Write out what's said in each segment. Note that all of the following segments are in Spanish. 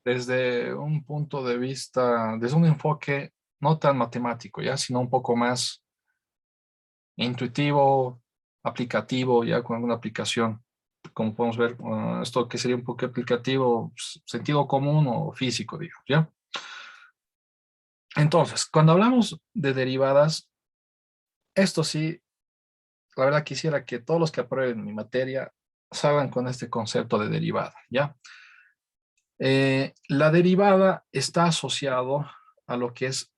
desde un punto de vista, desde un enfoque no tan matemático, ya, sino un poco más intuitivo, aplicativo, ya con alguna aplicación. Como podemos ver, esto que sería un poco aplicativo, sentido común o físico, digamos, ¿ya? Entonces, cuando hablamos de derivadas, esto sí, la verdad quisiera que todos los que aprueben mi materia salgan con este concepto de derivada, ¿ya? La derivada está asociado a lo que es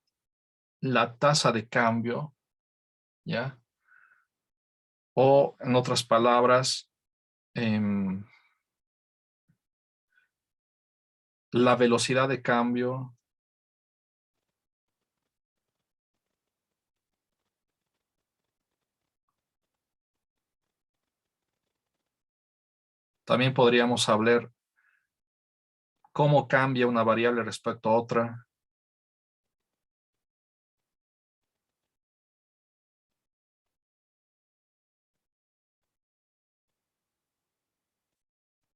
la tasa de cambio, ¿ya? O en otras palabras, em, la velocidad de cambio. También podríamos hablar cómo cambia una variable respecto a otra,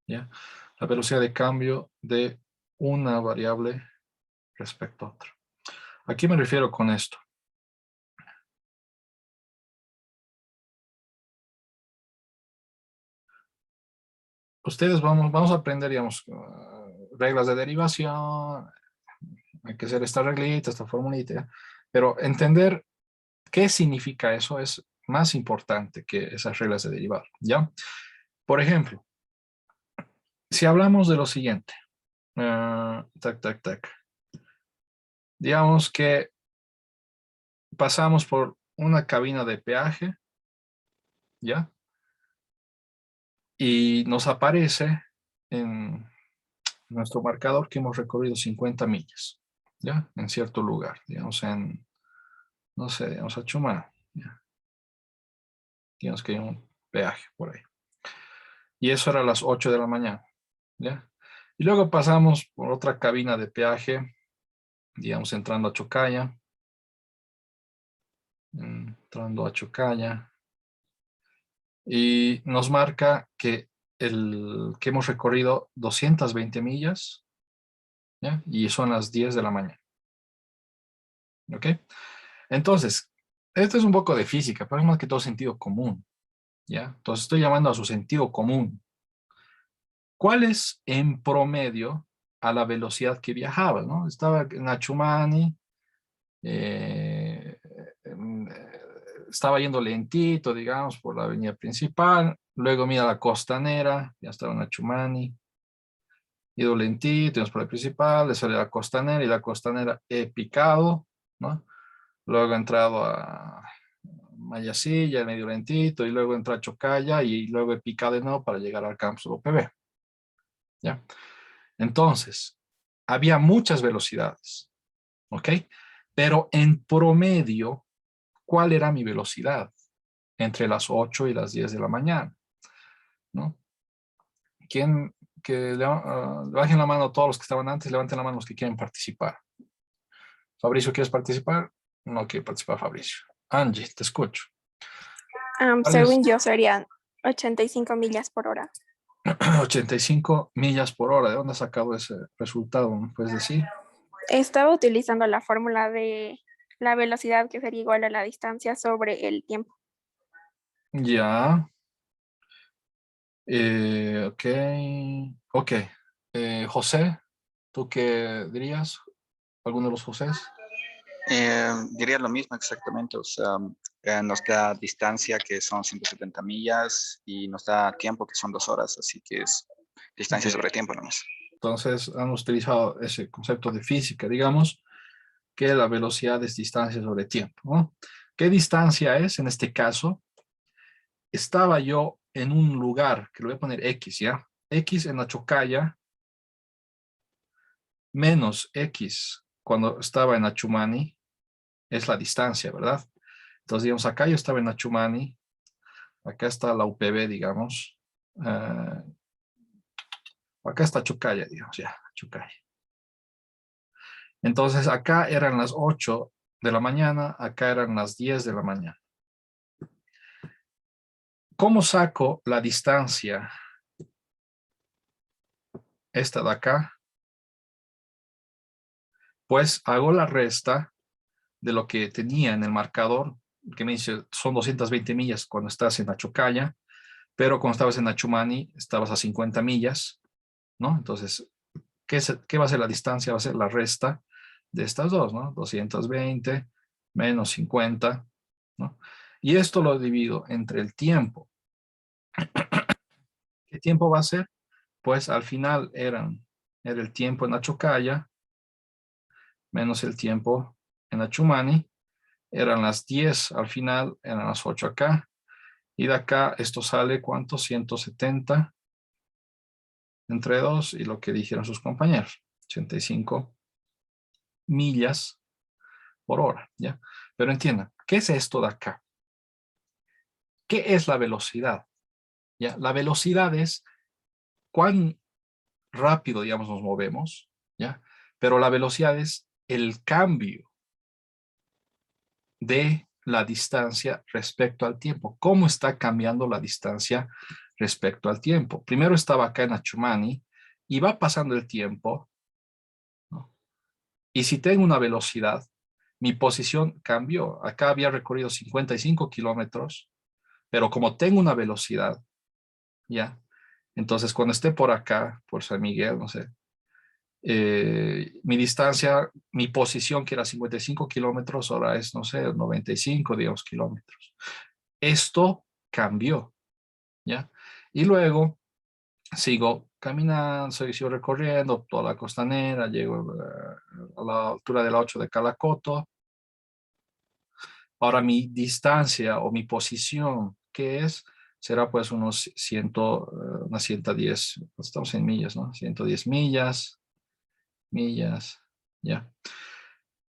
¿ya? La velocidad de cambio de una variable respecto a otra. ¿A qué me refiero con esto? Ustedes vamos a aprender, digamos, reglas de derivación, hay que hacer esta reglita, esta formulita, ¿ya? Pero entender qué significa eso es más importante que esas reglas de derivada, ¿ya? Por ejemplo, si hablamos de lo siguiente, tac, tac, tac. Digamos que pasamos por una cabina de peaje, ¿ya? Y nos aparece en nuestro marcador que hemos recorrido 50 millas, ¿ya? En cierto lugar, digamos no sé, digamos a Chumá, ¿ya? Digamos que hay un peaje por ahí. Y eso era a las 8 de la mañana, ¿ya? Y luego pasamos por otra cabina de peaje, digamos entrando a Chocaya, y nos marca que hemos recorrido 220 millas, ¿ya? Y son las 10 de la mañana, ¿ok? Entonces, esto es un poco de física, pero es más que todo sentido común, ¿ya? Entonces estoy llamando a su sentido común. ¿Cuál es en promedio a la velocidad que viajaba, ¿no? Estaba en Achumani, eh, estaba yendo lentito, digamos, por la avenida principal, luego mira la costanera, ya estaba en Achumani, ido lentito, por la principal, le sale la costanera y la costanera he picado, ¿no? Luego he entrado a Mayasilla, medio lentito, y luego entré a Chocaya y luego he picado de nuevo para llegar al campus de UPB, ¿ya? Entonces, había muchas velocidades, ¿ok? Pero en promedio, ¿cuál era mi velocidad? Entre las 8 y las 10 de la mañana, ¿no? ¿Quién, bajen la mano todos los que estaban antes, levanten la mano los que quieren participar. Fabricio, ¿quieres participar? No quiere participar Fabricio. Angie, te escucho. ¿Cuál es? Según yo serían 85 millas por hora. 85 millas por hora. ¿De dónde has sacado ese resultado? ¿Me puedes decir? Estaba utilizando la fórmula de la velocidad que sería igual a la distancia sobre el tiempo. Ya. Ok. Ok. José, ¿tú qué dirías? ¿Alguno de los Josés? Diría lo mismo exactamente, o sea, nos da distancia que son 170 millas y nos da tiempo que son 2 horas, así que es distancia Ya. sobre tiempo nomás. Entonces, han utilizado ese concepto de física, digamos, que la velocidad es distancia sobre tiempo, ¿no? ¿Qué distancia es en este caso? Estaba yo en un lugar, que le voy a poner X, ¿ya? X en la Chocaya, menos X cuando estaba en Achumani, es la distancia, ¿verdad? Entonces, digamos, acá yo estaba en Achumani, acá está la UPB, digamos, acá está Chocaya, digamos, ya, Chocaya. Entonces, acá eran las 8 de la mañana, acá eran las 10 de la mañana. ¿Cómo saco la distancia? Esta de acá, pues hago la resta de lo que tenía en el marcador, que me dice son 220 millas cuando estás en Achocalla, pero cuando estabas en Achumani estabas a 50 millas, ¿no? Entonces, ¿qué va a ser la distancia? Va a ser la resta de estas dos, ¿no? 220 menos 50, ¿no? Y esto lo divido entre el tiempo. ¿Qué tiempo va a ser? Pues al final era el tiempo en Achocalla menos el tiempo en Achumani. Eran las 10 al final, eran las 8 acá. Y de acá esto sale, ¿cuánto? 170 entre 2 y lo que dijeron sus compañeros. 85 millas por hora, ¿ya? Pero entiendan, ¿qué es esto de acá? ¿Qué es la velocidad? ¿Ya? La velocidad es cuán rápido, digamos, nos movemos, ¿ya? Pero la velocidad es el cambio de la distancia respecto al tiempo. ¿Cómo está cambiando la distancia respecto al tiempo? Primero estaba acá en Achumani y va pasando el tiempo, ¿no? Y si tengo una velocidad, mi posición cambió. Acá había recorrido 55 kilómetros, pero como tengo una velocidad, ¿ya? Entonces, cuando esté por acá, por San Miguel, no sé, mi distancia, mi posición, que era 55 kilómetros, ahora es, no sé, 95, digamos, kilómetros. Esto cambió, ¿ya? Y luego sigo caminando, sigo recorriendo toda la costanera, llego a la altura de la 8 de Calacoto. Ahora mi distancia o mi posición, ¿qué es? Será pues unos 100, unas 110, estamos en millas, ¿no? 110 millas, ya.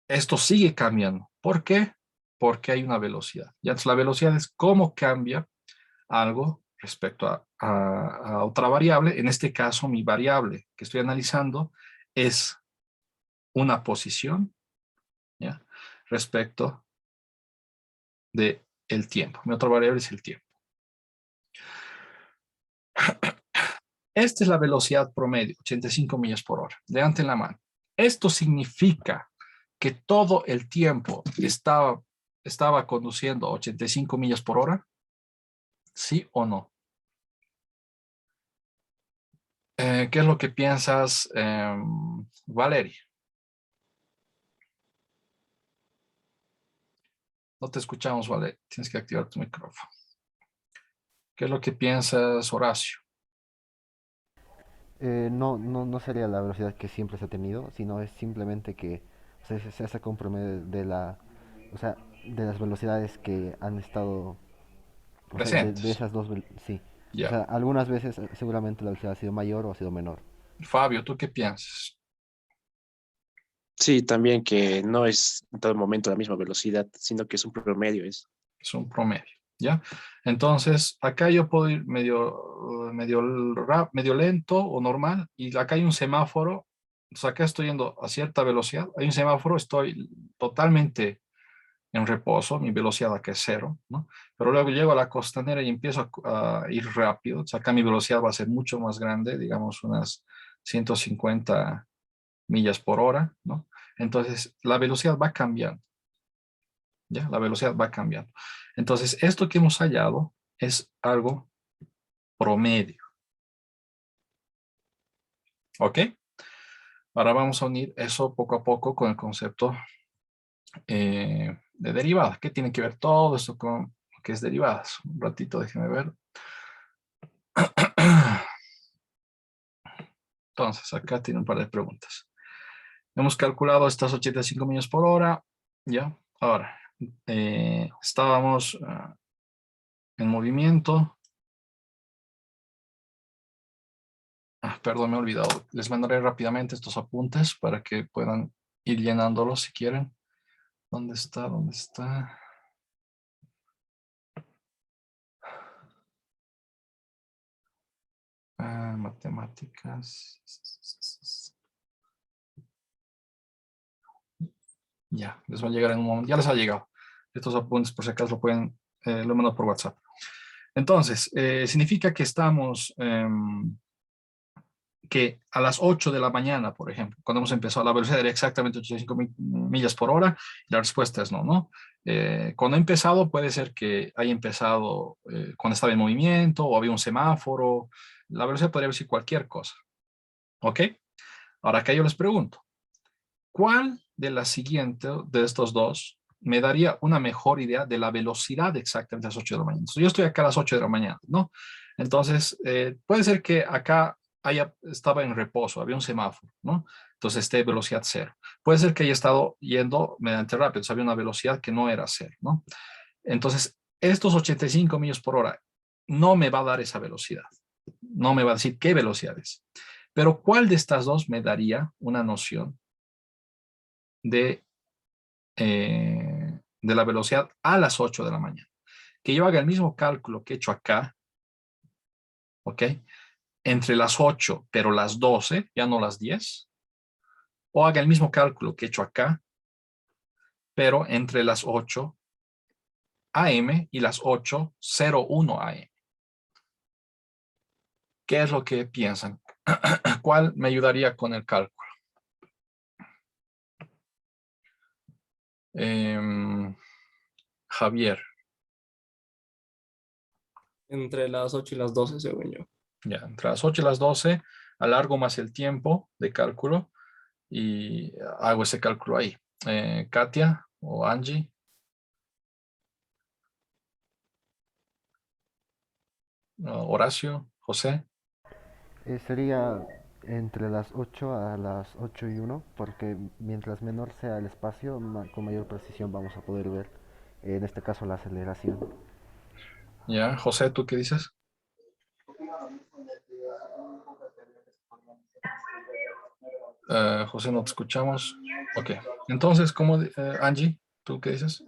Esto sigue cambiando. ¿Por qué? Porque hay una velocidad. Ya, entonces la velocidad es cómo cambia algo respecto a otra variable. En este caso, mi variable que estoy analizando es una posición, ¿ya? Respecto de el tiempo. Mi otra variable es el tiempo. Esta es la velocidad promedio, 85 millas por hora, de en la mano. Esto significa que todo el tiempo estaba conduciendo a 85 millas por hora, ¿sí o no? ¿Qué es lo que piensas, Valeria? No te escuchamos, Valeria. Tienes que activar tu micrófono. ¿Qué es lo que piensas, Horacio? No sería la velocidad que siempre se ha tenido, sino es simplemente que se saca un promedio o sea, de las velocidades que han estado, o sea, de Presentes. esas sí. O Ya. sea, algunas veces seguramente la velocidad ha sido mayor o ha sido menor. Fabio, ¿tú qué piensas? Sí, también que no es en todo momento la misma velocidad, sino que es un promedio. Es un promedio, ¿ya? Entonces, acá yo puedo ir medio lento o normal, y acá hay un semáforo. Entonces, acá estoy yendo a cierta velocidad, hay un semáforo, estoy totalmente en reposo, mi velocidad acá es cero, ¿no? Pero luego llego a la costanera y empiezo a ir rápido. O sea, acá mi velocidad va a ser mucho más grande, digamos unas 150 millas por hora, ¿no? Entonces, la velocidad va cambiando, ¿ya? La velocidad va cambiando. Entonces, esto que hemos hallado es algo promedio, ¿ok? Ahora vamos a unir eso poco a poco con el concepto de derivadas. ¿Qué tiene que ver todo esto con lo que es derivadas? Un ratito, déjenme ver. Entonces, acá tiene un par de preguntas. Hemos calculado estas 85 millas por hora, ¿ya? Ahora, estábamos en movimiento. Perdón, me he olvidado. Les mandaré rápidamente estos apuntes para que puedan ir llenándolos si quieren. ¿Dónde está? ¿Dónde está? Matemáticas. Ya, les va a llegar en un momento. Ya les ha llegado. Estos apuntes, por si acaso, lo pueden, lo mando por WhatsApp. Entonces, significa que estamos que a las 8 de la mañana, por ejemplo, cuando hemos empezado, la velocidad era exactamente 85 millas por hora, y la respuesta es no, ¿no? Cuando he empezado, puede ser que haya empezado cuando estaba en movimiento o había un semáforo. La velocidad podría decir cualquier cosa, ¿ok? Ahora acá yo les pregunto, ¿cuál de las siguientes, de estos dos, me daría una mejor idea de la velocidad exactamente a las 8 de la mañana? Entonces, yo estoy acá a las 8 de la mañana, ¿no? Entonces, puede ser que acá estaba en reposo, había un semáforo, ¿no? Entonces, esté velocidad cero. Puede ser que haya estado yendo mediante rápido, había una velocidad que no era cero, ¿no? Entonces, estos 85 millas por hora no me va a dar esa velocidad. No me va a decir qué velocidad es. Pero, ¿cuál de estas dos me daría una noción de la velocidad a las 8 de la mañana? Que yo haga el mismo cálculo que he hecho acá, ¿ok? Entre las 8, pero las 12, ya no las 10. O haga el mismo cálculo que he hecho acá, pero entre las 8 AM y las 8:01 AM. ¿Qué es lo que piensan? ¿Cuál me ayudaría con el cálculo? Javier. Entre las 8 y las 12, según yo. Ya, entre las 8 y las 12, alargo más el tiempo de cálculo y hago ese cálculo ahí. Katia o Angie. Horacio, José. Sería entre las 8 a las 8:01, porque mientras menor sea el espacio, con mayor precisión vamos a poder ver, en este caso, la aceleración. Ya, José, ¿tú qué dices? José, no te escuchamos. Ok, entonces, Angie, ¿tú qué dices?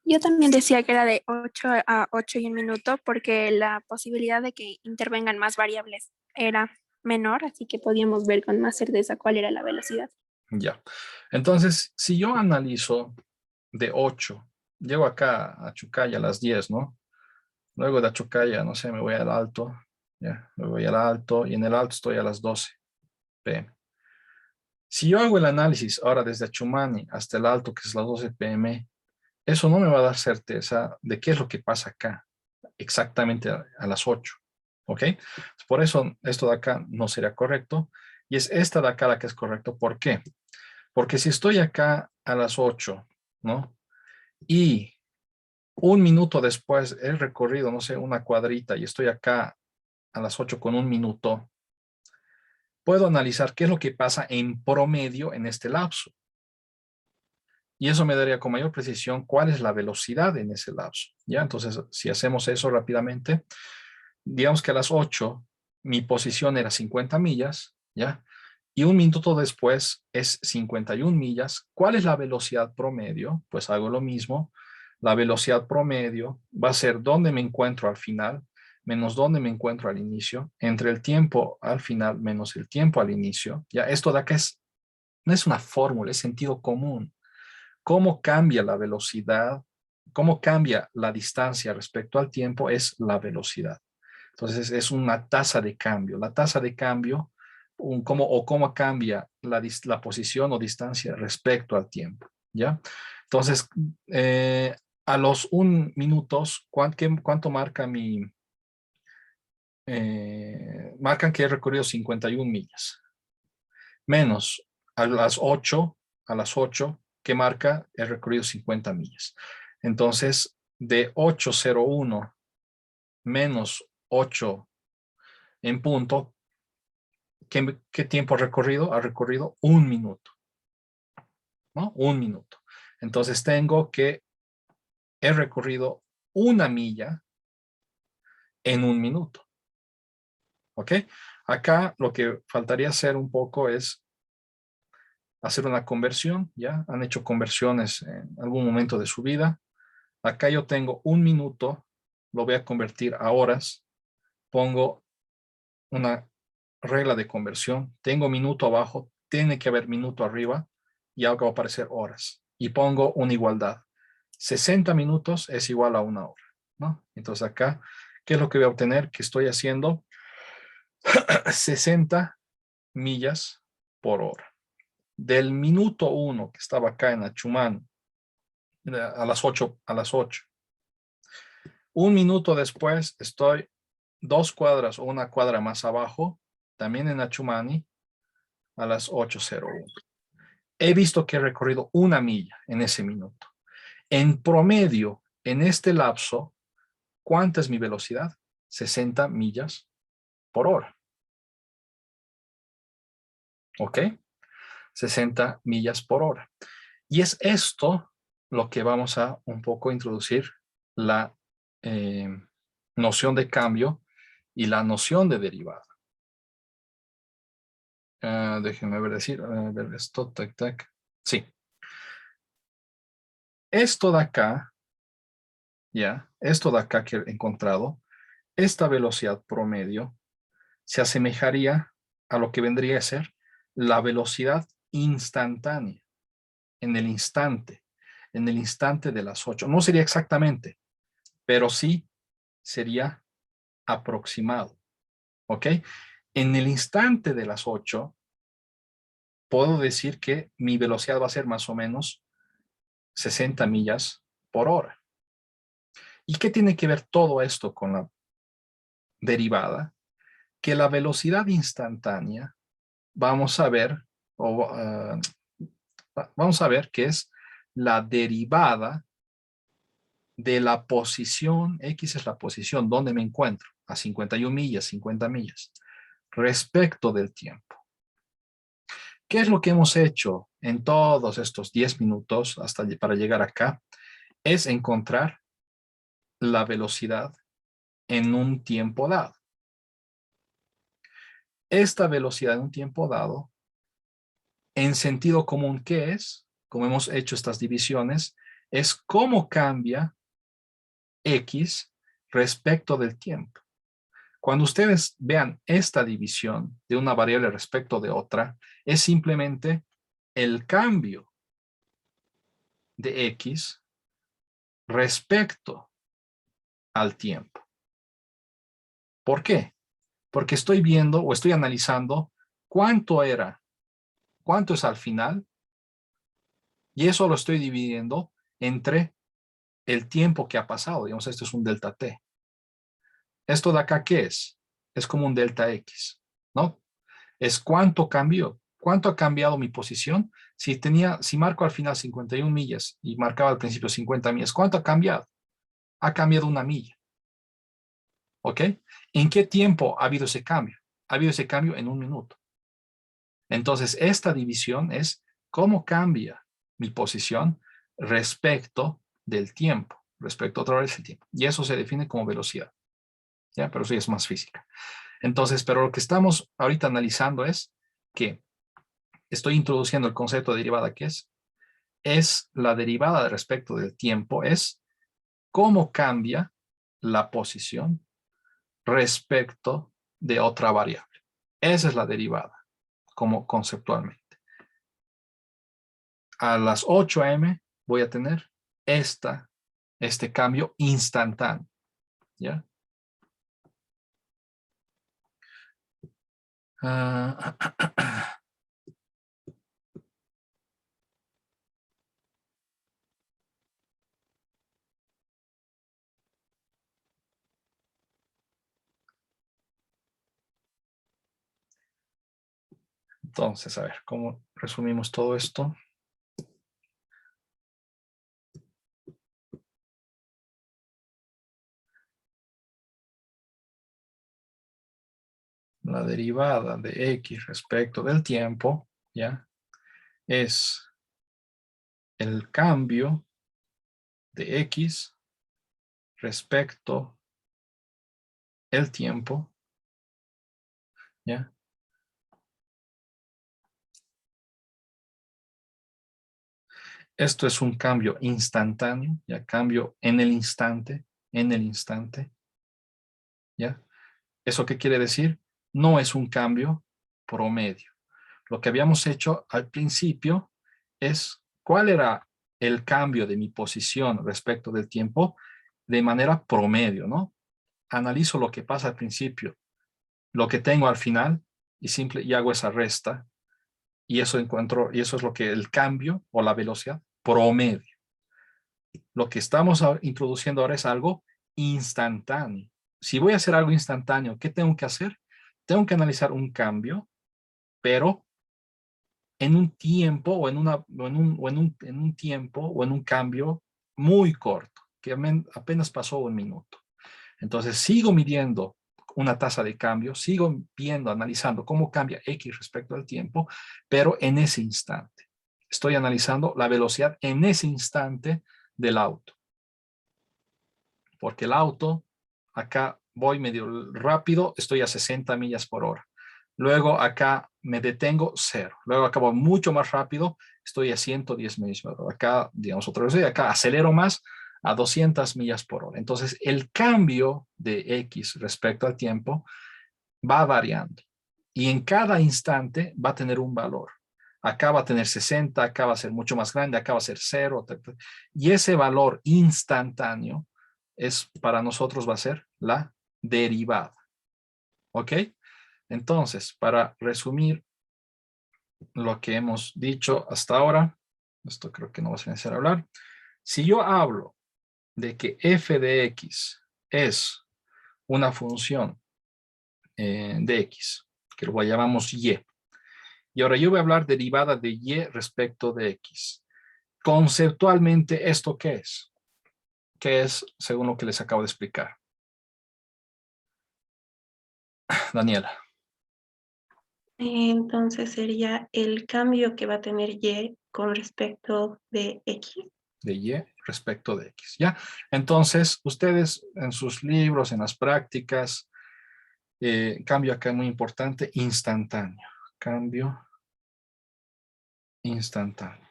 Yo también decía que era de 8 a 8 y un minuto porque la posibilidad de que intervengan más variables era menor, así que podíamos ver con más certeza cuál era la velocidad. Ya, entonces, si yo analizo de 8, llego acá a Chucaya a las 10, ¿no? Luego de Chucaya, no sé, me voy al Alto, ya, me voy al Alto y en el Alto estoy a las 12 p.m. Si yo hago el análisis ahora desde Achumani hasta el Alto, que es las 12 p.m., eso no me va a dar certeza de qué es lo que pasa acá, exactamente a las 8, ¿ok? Por eso esto de acá no sería correcto y es esta de acá la que es correcto. ¿Por qué? Porque si estoy acá a las 8, ¿no? Y un minuto después he recorrido, no sé, una cuadrita y estoy acá a las 8 con un minuto, puedo analizar qué es lo que pasa en promedio en este lapso. Y eso me daría con mayor precisión cuál es la velocidad en ese lapso. ¿Ya? Entonces, si hacemos eso rápidamente, digamos que a las 8 mi posición era 50 millas, ¿ya? Y un minuto después es 51 millas. ¿Cuál es la velocidad promedio? Pues hago lo mismo. La velocidad promedio va a ser dónde me encuentro al final menos dónde me encuentro al inicio, entre el tiempo al final menos el tiempo al inicio. Ya, esto de acá no es una fórmula, es sentido común. Cómo cambia la velocidad, cómo cambia la distancia respecto al tiempo es la velocidad. Entonces es una tasa de cambio. La tasa de cambio, cómo cambia la posición o distancia respecto al tiempo. ¿Ya? Entonces, a los 1 minutos, ¿cuánto marca marcan que he recorrido 51 millas? Menos a las 8, que marca he recorrido 50 millas. Entonces, de 8:01 menos 8 en punto, ¿qué tiempo ha recorrido? Ha recorrido 1 minuto, ¿no? 1 minuto. Entonces tengo que he recorrido 1 milla en 1 minuto. ¿Ok? Acá lo que faltaría hacer un poco es hacer una conversión, ¿ya? Han hecho conversiones en algún momento de su vida. Acá yo tengo 1 minuto, lo voy a convertir a horas. Pongo una regla de conversión. Tengo minuto abajo, tiene que haber minuto arriba y algo va a aparecer horas. Y pongo una igualdad. 60 minutos es igual a 1 hora, ¿no? Entonces acá, ¿qué es lo que voy a obtener? Que estoy haciendo 60 millas por hora. Del minuto 1 que estaba acá en Achumani, a las 8, Un minuto después estoy 2 cuadras o 1 cuadra más abajo, también en Achumani, a las 8:01. He visto que he recorrido 1 milla en ese minuto. En promedio, en este lapso, ¿cuánta es mi velocidad? 60 millas por hora. ¿Ok? 60 millas por hora. Y es esto lo que vamos a un poco introducir la noción de cambio y la noción de derivada. Déjenme ver esto, tac, tac. Sí. Esto de acá, ya, esto de acá que he encontrado, esta velocidad promedio se asemejaría a lo que vendría a ser la velocidad instantánea, en el instante de las 8. No sería exactamente, pero sí sería aproximado, ¿ok? En el instante de las 8, puedo decir que mi velocidad va a ser más o menos 60 millas por hora. ¿Y qué tiene que ver todo esto con la derivada? Que la velocidad instantánea, vamos a ver que es la derivada de la posición, X es la posición donde me encuentro, a 51 millas, 50 millas, respecto del tiempo. ¿Qué es lo que hemos hecho en todos estos 10 minutos para llegar acá? Es encontrar la velocidad en un tiempo dado. Esta velocidad en un tiempo dado, en sentido común, ¿qué es? Como hemos hecho estas divisiones, es cómo cambia X respecto del tiempo. Cuando ustedes vean esta división de una variable respecto de otra, es simplemente el cambio de X respecto al tiempo. ¿Por qué? Porque estoy viendo o estoy analizando cuánto es al final, y eso lo estoy dividiendo entre el tiempo que ha pasado. Digamos, esto es un delta t. Esto de acá, ¿qué es? Es como un delta x, ¿no? Es cuánto cambió. ¿Cuánto ha cambiado mi posición? Si marco al final 51 millas y marcaba al principio 50 millas, ¿cuánto ha cambiado? Ha cambiado 1 milla. ¿Ok? ¿En qué tiempo ha habido ese cambio? Ha habido ese cambio en 1 minuto. Entonces, esta división es cómo cambia mi posición respecto del tiempo, respecto otra vez del tiempo. Y eso se define como velocidad. ¿Ya? Pero eso ya es más física. Entonces, pero lo que estamos ahorita analizando es que estoy introduciendo el concepto de derivada, que es la derivada respecto del tiempo, es cómo cambia la posición respecto de otra variable. Esa es la derivada, como conceptualmente. A las 8 a.m. voy a tener este cambio instantáneo, ¿ya? Entonces, a ver, ¿cómo resumimos todo esto? La derivada de X respecto del tiempo, ¿ya? Es el cambio de X respecto el tiempo, ¿ya? Esto es un cambio instantáneo, ya, cambio en el instante, ¿ya? ¿Eso qué quiere decir? No es un cambio promedio. Lo que habíamos hecho al principio es cuál era el cambio de mi posición respecto del tiempo de manera promedio, ¿no? Analizo lo que pasa al principio, lo que tengo al final y hago esa resta, y eso es lo que el cambio o la velocidad promedio. Lo que estamos introduciendo ahora es algo instantáneo. Si voy a hacer algo instantáneo, ¿qué tengo que hacer? Tengo que analizar un cambio, pero en un tiempo o en un tiempo o en un cambio muy corto, que apenas pasó un minuto. Entonces sigo midiendo una tasa de cambio, sigo viendo, analizando cómo cambia X respecto al tiempo, pero en ese instante. Estoy analizando la velocidad en ese instante del auto. Porque el auto, acá voy medio rápido, estoy a 60 millas por hora. Luego acá me detengo, 0. Luego acá voy mucho más rápido, estoy a 110 millas por hora. Acá, digamos, otra vez, acá acelero más a 200 millas por hora. Entonces, el cambio de X respecto al tiempo va variando. Y en cada instante va a tener un valor. Acá va a tener 60, acá va a ser mucho más grande, acá va a ser 0. Y ese valor instantáneo para nosotros va a ser la derivada. ¿Ok? Entonces, para resumir lo que hemos dicho hasta ahora, esto creo que no va a ser necesario hablar. Si yo hablo de que f de x es una función de x, que lo llamamos y, y ahora yo voy a hablar derivada de y respecto de x. Conceptualmente, ¿esto qué es? ¿Qué es según lo que les acabo de explicar? Daniela. Entonces sería el cambio que va a tener Y con respecto de X. De Y respecto de X, ¿ya? Entonces, ustedes en sus libros, en las prácticas, cambio acá muy importante, instantáneo. Cambio instantáneo.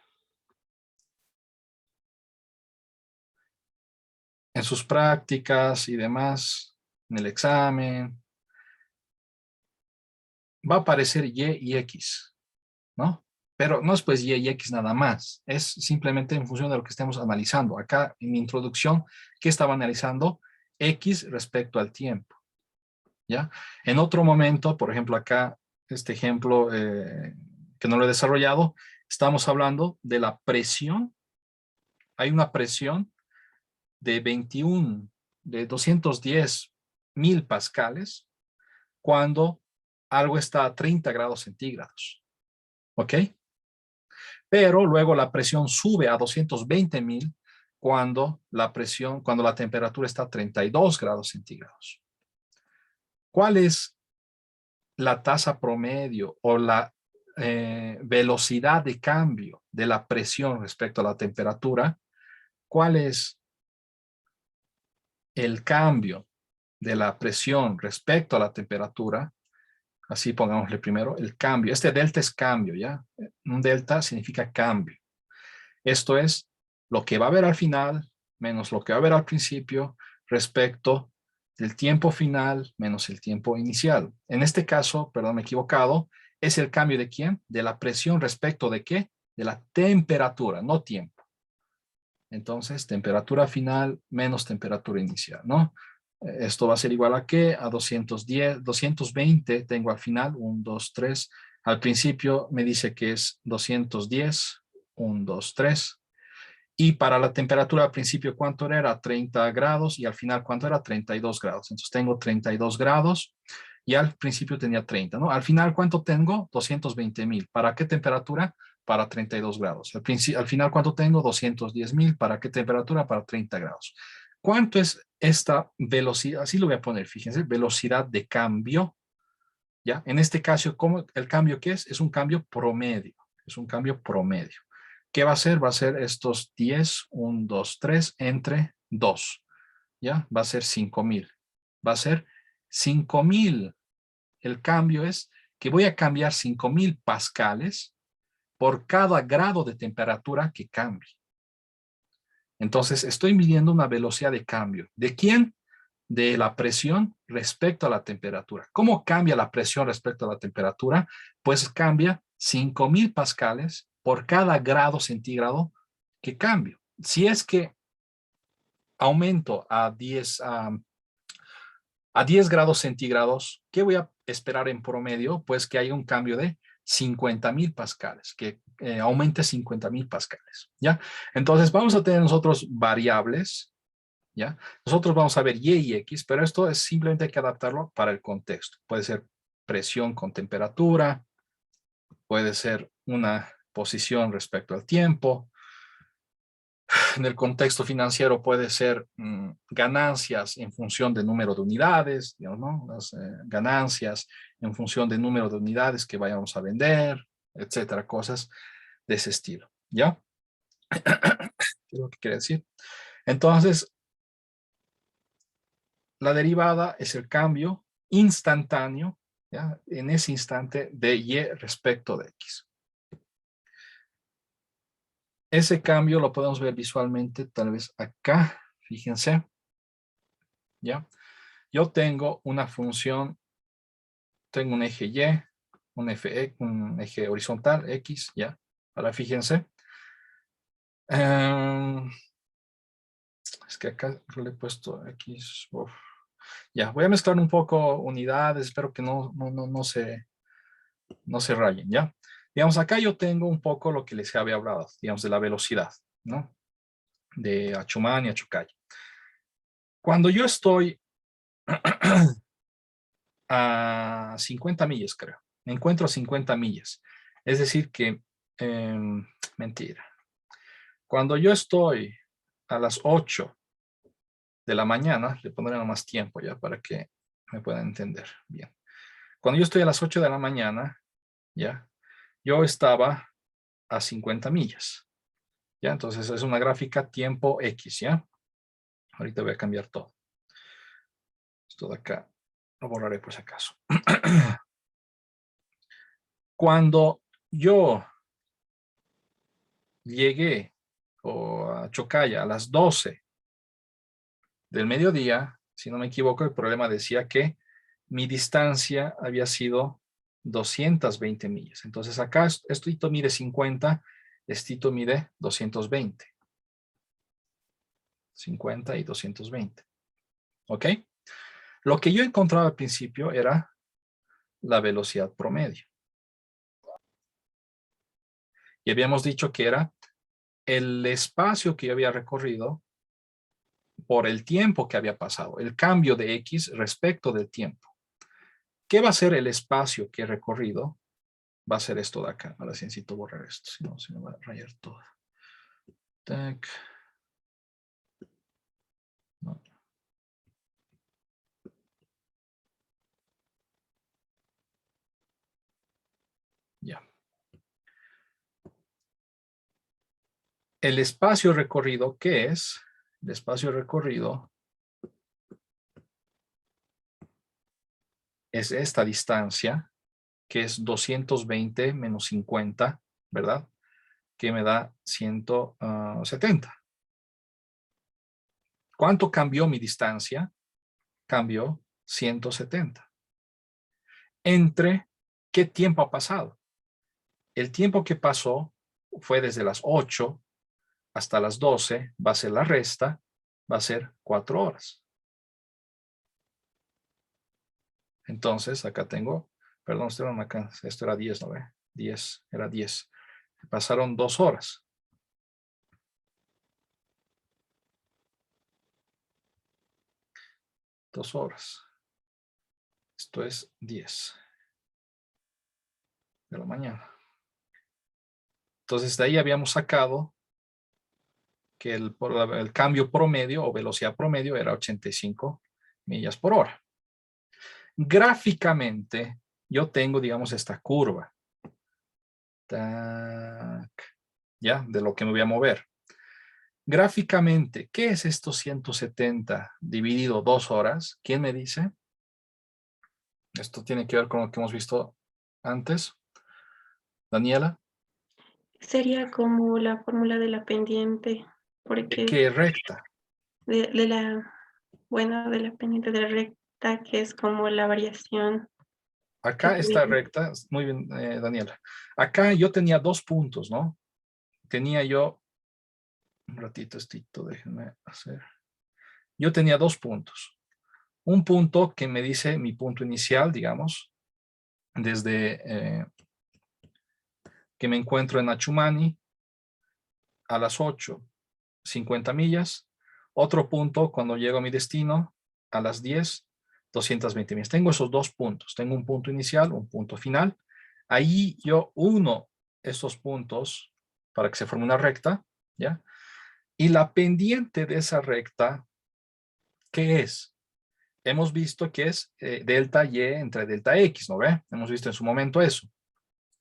En sus prácticas y demás, en el examen, va a aparecer Y y X, ¿no? Pero no es pues Y y X nada más. Es simplemente en función de lo que estemos analizando. Acá en mi introducción, ¿qué estaba analizando? X respecto al tiempo. ¿Ya? En otro momento, por ejemplo acá, este ejemplo que no lo he desarrollado, estamos hablando de la presión. Hay una presión de 210.000 pascales cuando algo está a 30 grados centígrados. ¿Ok? Pero luego la presión sube a 220.000 cuando la temperatura está a 32 grados centígrados. ¿Cuál es la tasa promedio o la velocidad de cambio de la presión respecto a la temperatura? ¿Cuál es el cambio de la presión respecto a la temperatura? Así pongámosle primero el cambio. Este delta es cambio, ¿ya? Un delta significa cambio. Esto es lo que va a haber al final menos lo que va a haber al principio respecto del tiempo final menos el tiempo inicial. En este caso, perdón, me he equivocado, es el cambio de ¿quién? De la presión respecto de ¿qué? De la temperatura, no tiempo. Entonces, temperatura final menos temperatura inicial, ¿no? Esto va a ser igual a ¿qué? A 210, 220 tengo al final, 1, 2, 3. Al principio me dice que es 210, 1, 2, 3. Y para la temperatura al principio, ¿cuánto era? 30 grados y al final, ¿cuánto era? 32 grados. Entonces tengo 32 grados y al principio tenía 30, ¿no? Al final, ¿cuánto tengo? 220.000. ¿Para qué temperatura? Para 32 grados. Al final, ¿cuánto tengo? 210.000. ¿Para qué temperatura? Para 30 grados. ¿Cuánto es esta velocidad? Así lo voy a poner, fíjense, velocidad de cambio. ¿Ya? En este caso, ¿cómo el cambio qué es? Es un cambio promedio. Es un cambio promedio. ¿Qué va a ser? Va a ser estos 10, 1, 2, 3, entre 2. ¿Ya? Va a ser 5.000. Va a ser 5.000. El cambio es que voy a cambiar 5.000 pascales por cada grado de temperatura que cambie. Entonces, estoy midiendo una velocidad de cambio. ¿De quién? De la presión respecto a la temperatura. ¿Cómo cambia la presión respecto a la temperatura? Pues cambia 5.000 pascales por cada grado centígrado que cambio. Si es que aumento a A 10 grados centígrados, ¿qué voy a esperar en promedio? Pues que haya un cambio de 50.000 pascales, que aumente 50.000 pascales, ¿ya? Entonces vamos a tener nosotros variables, ¿ya? Nosotros vamos a ver Y y X, pero esto es simplemente hay que adaptarlo para el contexto. Puede ser presión con temperatura, puede ser una posición respecto al tiempo. En el contexto financiero puede ser ganancias en función del número de unidades, digamos, ¿no? Las ganancias en función del número de unidades que vayamos a vender, etcétera, cosas de ese estilo, ¿ya? ¿Qué es lo que quiere decir? Entonces, la derivada es el cambio instantáneo, ¿ya? En ese instante de Y respecto de X. Ese cambio lo podemos ver visualmente, tal vez acá, fíjense, ¿ya? Yo tengo una función, tengo un eje Y, un eje horizontal, X, ¿ya? Ahora fíjense. Es que acá le he puesto X. Uf. Ya, voy a mezclar un poco unidades, espero que no se rayen, ¿ya? Digamos, acá yo tengo un poco lo que les había hablado, digamos, de la velocidad, ¿no? De Achumani y Achukay. Cuando yo estoy a 50 millas, creo, me encuentro a 50 millas. Es decir que, mentira. Cuando yo estoy a las 8 de la mañana, le pondré más tiempo ya para que me puedan entender bien. Cuando yo estoy a las 8 de la mañana, ya, yo estaba a 50 millas. ¿Ya? Entonces es una gráfica tiempo X, ¿ya? Ahorita voy a cambiar todo. Esto de acá lo borraré por si acaso. Cuando yo llegué a Chocaya a las 12 del mediodía, si no me equivoco, el problema decía que mi distancia había sido 220 millas. Entonces acá esto mide 50, esto mide 220. 50 y 220. ¿Ok? Lo que yo encontraba al principio era la velocidad promedio. Y habíamos dicho que era el espacio que yo había recorrido por el tiempo que había pasado, el cambio de X respecto del tiempo. ¿Qué va a ser el espacio que he recorrido? Va a ser esto de acá. Ahora sí necesito borrar esto, si no se me va a rayar todo. Tac. No. Ya. El espacio recorrido, ¿qué es? El espacio recorrido es esta distancia, que es 220 menos 50, ¿verdad? Que me da 170. ¿Cuánto cambió mi distancia? Cambió 170. ¿Entre qué tiempo ha pasado? El tiempo que pasó fue desde las 8 hasta las 12, va a ser la resta, va a ser 4 horas. Entonces, acá tengo, perdón, esto era 10, ¿no ve? 10, era 10. Pasaron 2 horas. Dos horas. Esto es 10 de la mañana. Entonces, de ahí habíamos sacado que el cambio promedio o velocidad promedio era 85 millas por hora. Gráficamente, yo tengo, digamos, esta curva. Tac, ya, de lo que me voy a mover. Gráficamente, ¿qué es esto 170 dividido 2 horas? ¿Quién me dice? Esto tiene que ver con lo que hemos visto antes. Daniela. Sería como la fórmula de la pendiente, porque ¿Qué recta? de la, bueno, de la pendiente de la recta, que es como la variación. Acá está recta, muy bien, Daniela. Acá yo tenía 2 puntos, ¿no? Tenía yo, un ratito, déjenme hacer. Yo tenía 2 puntos. un punto que me dice mi punto inicial, digamos, desde que me encuentro en Achumani a las 8:50 millas. Otro punto cuando llego a mi destino a las 10:220 millas. Tengo esos dos puntos. Tengo un punto inicial, un punto final. Ahí yo uno estos puntos para que se forme una recta, ¿ya? Y la pendiente de esa recta, ¿qué es? Hemos visto que es delta Y entre delta X, ¿no ve? Hemos visto en su momento eso.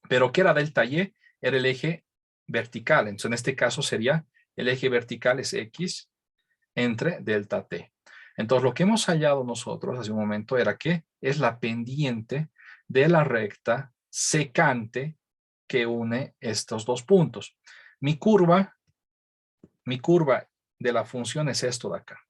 Pero ¿qué era delta Y? Era el eje vertical. Entonces, en este caso sería el eje vertical es X entre delta T. Entonces, lo que hemos hallado nosotros hace un momento era que es la pendiente de la recta secante que une estos dos puntos. Mi curva de la función es esto de acá.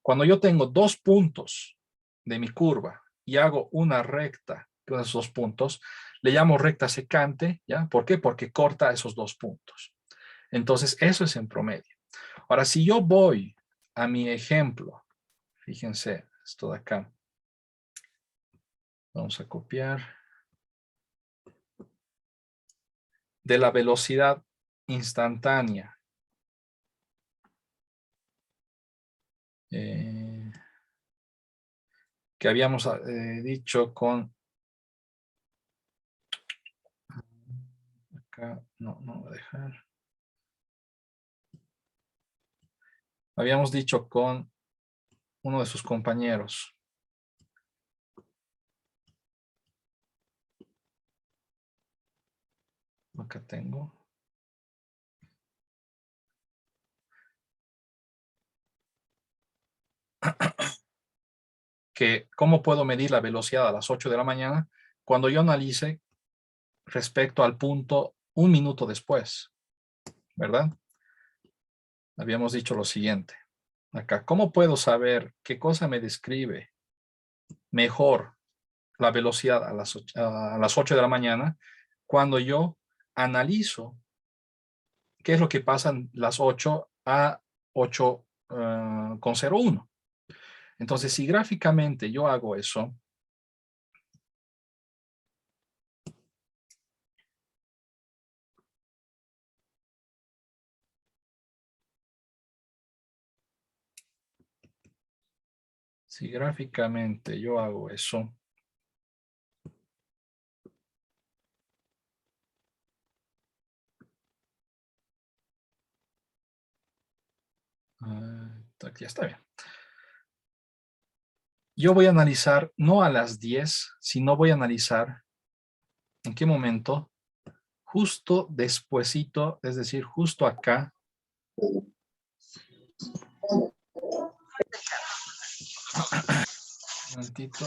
Cuando yo tengo dos puntos de mi curva y hago una recta con esos dos puntos, le llamo recta secante, ¿ya? ¿Por qué? Porque corta esos dos puntos. Entonces, eso es en promedio. Ahora, si yo voy a mi ejemplo, fíjense, esto de acá. Vamos a copiar. De la velocidad instantánea. Que habíamos dicho con... Acá, no voy a dejar. Habíamos dicho con uno de sus compañeros. Acá tengo. Que cómo puedo medir la velocidad a las 8 de la mañana cuando yo analice respecto al punto un minuto después, ¿verdad? Habíamos dicho lo siguiente. Acá, ¿cómo puedo saber qué cosa me describe mejor la velocidad a las 8 de la mañana cuando yo analizo qué es lo que pasan las 8 a 8,01? Entonces, si gráficamente yo hago eso, si gráficamente yo hago eso, ya está bien. Yo voy a analizar no a las 10, sino voy a analizar en qué momento, justo despuesito, es decir, justo acá. Un momentito.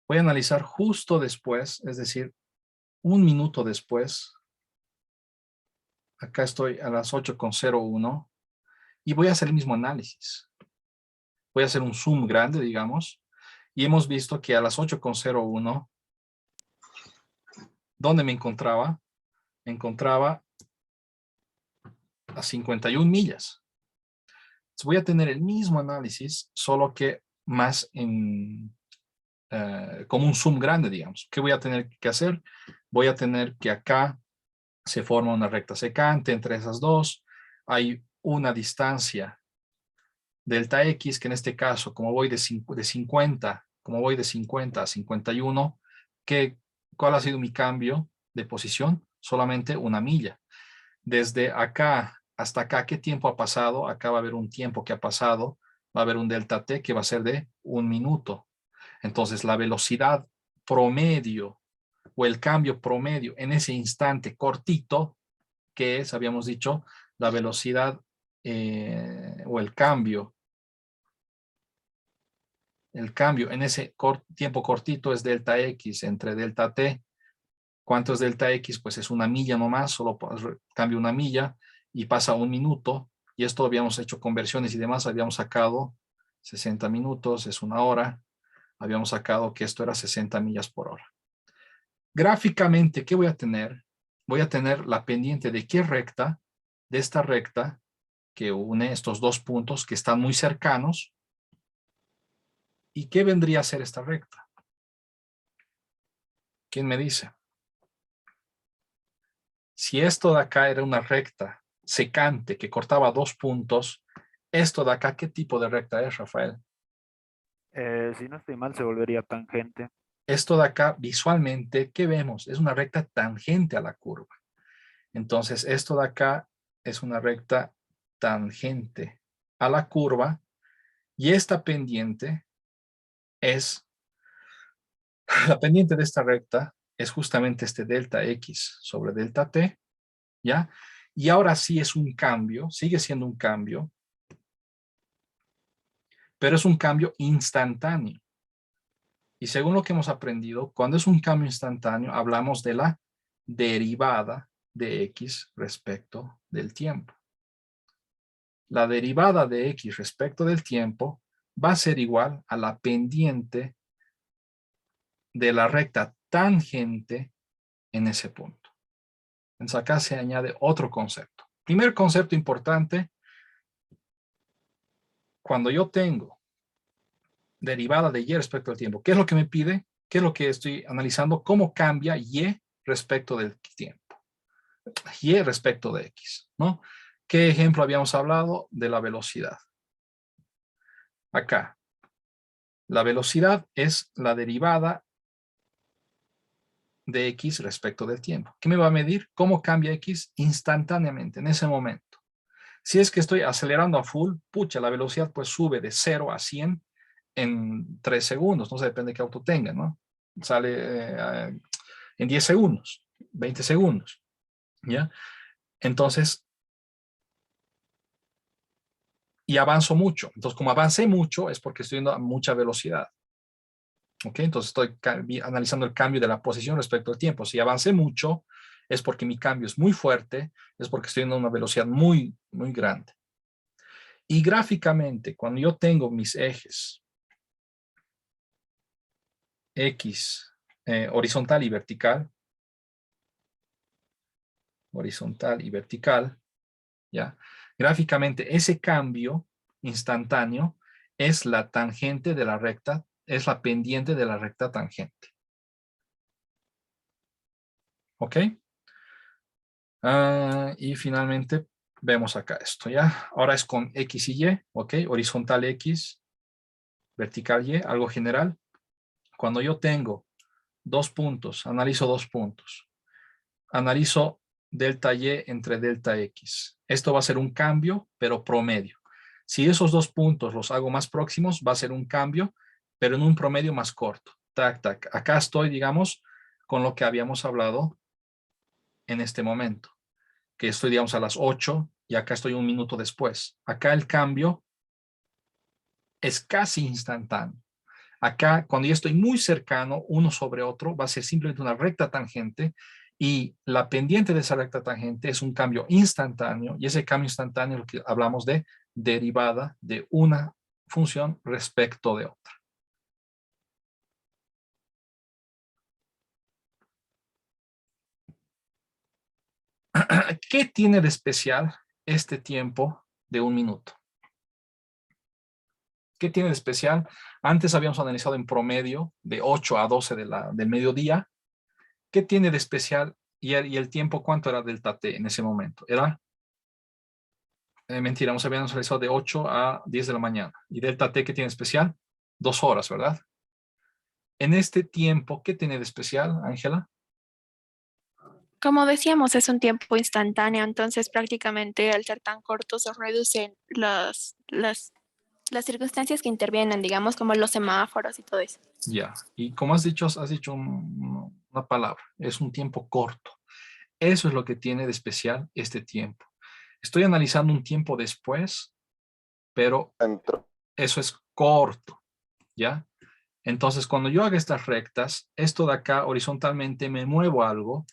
Voy a analizar justo después, es decir, un minuto después. Acá estoy a las 8:01 y voy a hacer el mismo análisis. Voy a hacer un zoom grande, digamos, y hemos visto que a las 8:01, ¿dónde me encontraba? Me encontraba a 51 millas. Entonces voy a tener el mismo análisis, solo que más como un zoom grande, digamos. ¿Qué voy a tener que hacer? Voy a tener que acá se forma una recta secante entre esas dos. Hay una distancia delta X, que en este caso, como voy de 50 a 51, ¿cuál ha sido mi cambio de posición? Solamente una milla. Desde acá hasta acá, ¿qué tiempo ha pasado? Acá va a haber un tiempo que ha pasado, va a haber un delta T que va a ser de 1 minuto. Entonces, la velocidad promedio o el cambio promedio en ese instante cortito, que es, habíamos dicho, la velocidad o el cambio en ese tiempo cortito es delta X entre delta T. ¿Cuánto es delta X? Pues es una milla nomás, solo cambia una milla y pasa 1 minuto. Y esto habíamos hecho conversiones y demás, habíamos sacado 60 minutos, es 1 hora. Habíamos sacado que esto era 60 millas por hora. Gráficamente, ¿qué voy a tener? Voy a tener la pendiente de qué recta, de esta recta que une estos dos puntos que están muy cercanos, ¿Y qué vendría a ser esta recta? ¿Quién me dice? Si esto de acá era una recta secante que cortaba 2 puntos, esto de acá, ¿qué tipo de recta es, Rafael? Si no estoy mal, se volvería tangente. Esto de acá, visualmente, ¿qué vemos? Es una recta tangente a la curva. Entonces, esto de acá es una recta tangente a la curva y esta pendiente es, la pendiente de esta recta es justamente este delta X sobre delta T, ¿ya? Y ahora sí es un cambio, sigue siendo un cambio, pero es un cambio instantáneo. Y según lo que hemos aprendido, cuando es un cambio instantáneo, hablamos de la derivada de X respecto del tiempo. La derivada de X respecto del tiempo va a ser igual a la pendiente de la recta tangente en ese punto. Entonces acá se añade otro concepto. Primer concepto importante, cuando yo tengo derivada de Y respecto al tiempo, ¿qué es lo que me pide? ¿Qué es lo que estoy analizando? ¿Cómo cambia Y respecto del tiempo? Y respecto de X, ¿no? ¿Qué ejemplo habíamos hablado? De la velocidad. Acá, la velocidad es la derivada de X respecto del tiempo. ¿Qué me va a medir? ¿Cómo cambia X? Instantáneamente, en ese momento. Si es que estoy acelerando a full, pucha, la velocidad pues sube de 0 a 100 en 3 segundos. No sé, depende de qué auto tenga, ¿no? Sale en 10 segundos, 20 segundos, ¿ya? Entonces, y avanzo mucho. Entonces, como avancé mucho, es porque estoy yendo a mucha velocidad. ¿Ok? Entonces, estoy analizando el cambio de la posición respecto al tiempo. Si avancé mucho, es porque mi cambio es muy fuerte, es porque estoy yendo a una velocidad muy, muy grande. Y gráficamente, cuando yo tengo mis ejes X, horizontal y vertical, ¿ya? Gráficamente, ese cambio instantáneo es la tangente de la recta, es la pendiente de la recta tangente. ¿Ok? Y finalmente vemos acá esto, ¿ya? Ahora es con X y Y, ¿ok? Horizontal X, vertical Y, algo general. Cuando yo tengo 2 puntos, analizo 2 puntos. Analizo delta Y entre delta X. Esto va a ser un cambio, pero promedio. Si esos 2 puntos los hago más próximos, va a ser un cambio, pero en un promedio más corto. Tac, tac. Acá estoy, digamos, con lo que habíamos hablado en este momento, que estoy, digamos, a las 8 y acá estoy un minuto después. Acá el cambio es casi instantáneo. Acá, cuando yo estoy muy cercano uno sobre otro, va a ser simplemente una recta tangente y la pendiente de esa recta tangente es un cambio instantáneo y ese cambio instantáneo es lo que hablamos de derivada de una función respecto de otra. ¿Qué tiene de especial este tiempo de un minuto? ¿Qué tiene de especial? Antes habíamos analizado en promedio de 8 a 12 del mediodía. ¿Qué tiene de especial? Y el tiempo, ¿cuánto era delta T en ese momento? Era, mentira, habíamos analizado de 8 a 10 de la mañana. ¿Y delta T qué tiene de especial? 2 horas, ¿verdad? En este tiempo, ¿qué tiene de especial, Ángela? Como decíamos, es un tiempo instantáneo, entonces prácticamente al ser tan corto se reducen las circunstancias que intervienen, digamos, como los semáforos y todo eso. Ya, y como has dicho una palabra, es un tiempo corto. Eso es lo que tiene de especial este tiempo. Estoy analizando un tiempo después, pero eso es corto, ¿ya? Entonces, cuando yo haga estas rectas, esto de acá horizontalmente me muevo algo,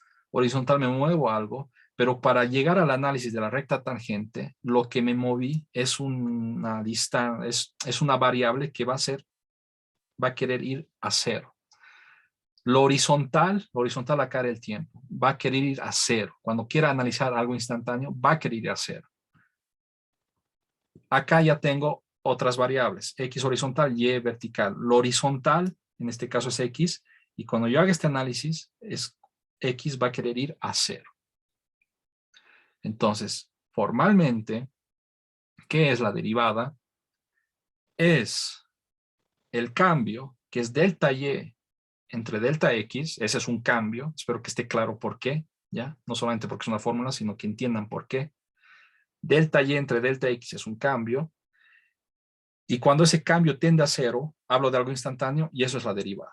pero para llegar al análisis de la recta tangente, lo que me moví es una distancia, es una variable que va a querer ir a 0. Lo horizontal acá era el tiempo, va a querer ir a 0. Cuando quiera analizar algo instantáneo, va a querer ir a 0. Acá ya tengo otras variables, X horizontal, Y vertical. Lo horizontal, en este caso es X, y cuando yo haga este análisis, X va a querer ir a 0. Entonces, formalmente, ¿qué es la derivada? Es el cambio, que es delta Y entre delta X, ese es un cambio, espero que esté claro por qué, ¿ya? No solamente porque es una fórmula, sino que entiendan por qué. Delta Y entre delta X es un cambio, y cuando ese cambio tiende a 0, hablo de algo instantáneo, y eso es la derivada.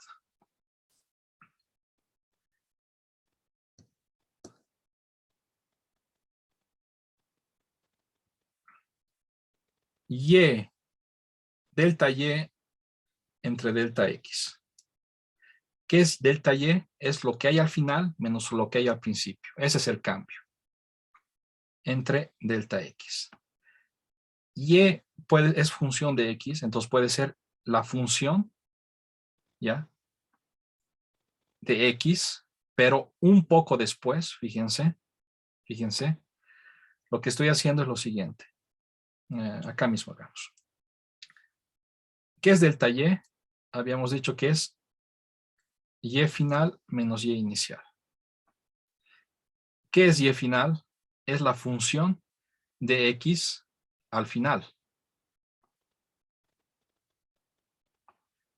Y, delta Y entre delta X. ¿Qué es delta Y? Es lo que hay al final menos lo que hay al principio. Ese es el cambio entre delta X. Y es función de X, entonces puede ser la función, ¿ya? De X, pero un poco después, fíjense, lo que estoy haciendo es lo siguiente. Acá mismo hagamos. ¿Qué es delta Y? Habíamos dicho que es Y final menos Y inicial. ¿Qué es Y final? Es la función de X al final.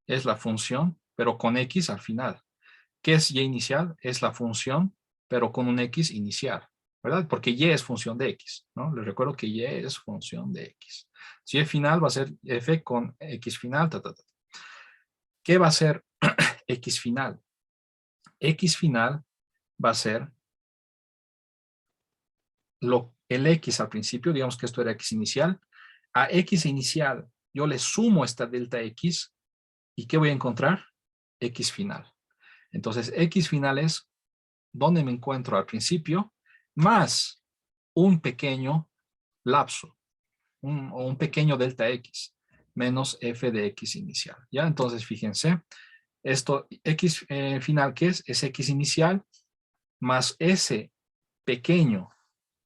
Es la función, pero con X al final. ¿Qué es Y inicial? Es la función, pero con un X inicial, ¿verdad? Porque Y es función de X, ¿no? Les recuerdo que Y es función de X. Si Y final va a ser F con X final, ¿Qué va a ser X final? X final va a ser el X al principio, digamos que esto era X inicial. A X inicial yo le sumo esta delta X, ¿y qué voy a encontrar? X final. Entonces, X final es donde me encuentro al principio, más un pequeño lapso, un pequeño delta X, menos F de X inicial. ¿Ya? Entonces, fíjense, esto X final, ¿qué es? Es X inicial más ese pequeño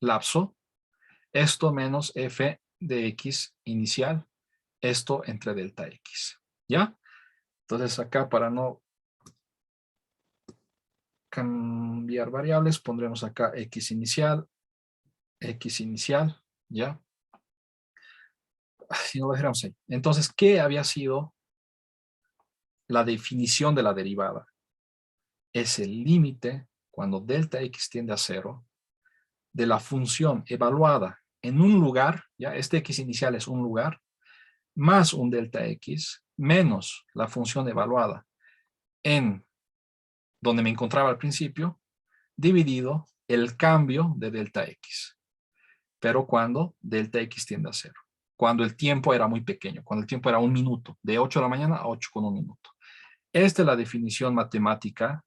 lapso, esto menos F de X inicial, esto entre delta X. ¿Ya? Entonces, acá para no cambiar variables, pondremos acá X inicial, ¿ya? Si no lo dejamos ahí. Entonces, ¿qué había sido la definición de la derivada? Es el límite, cuando delta X tiende a 0, de la función evaluada en un lugar, ¿ya? Este X inicial es un lugar, más un delta X, menos la función evaluada en donde me encontraba al principio, dividido el cambio de delta X. Pero cuando delta X tiende a 0. Cuando el tiempo era muy pequeño, cuando el tiempo era 1 minuto, de 8 de la mañana a 8 con 1 minuto. Esta es la definición matemática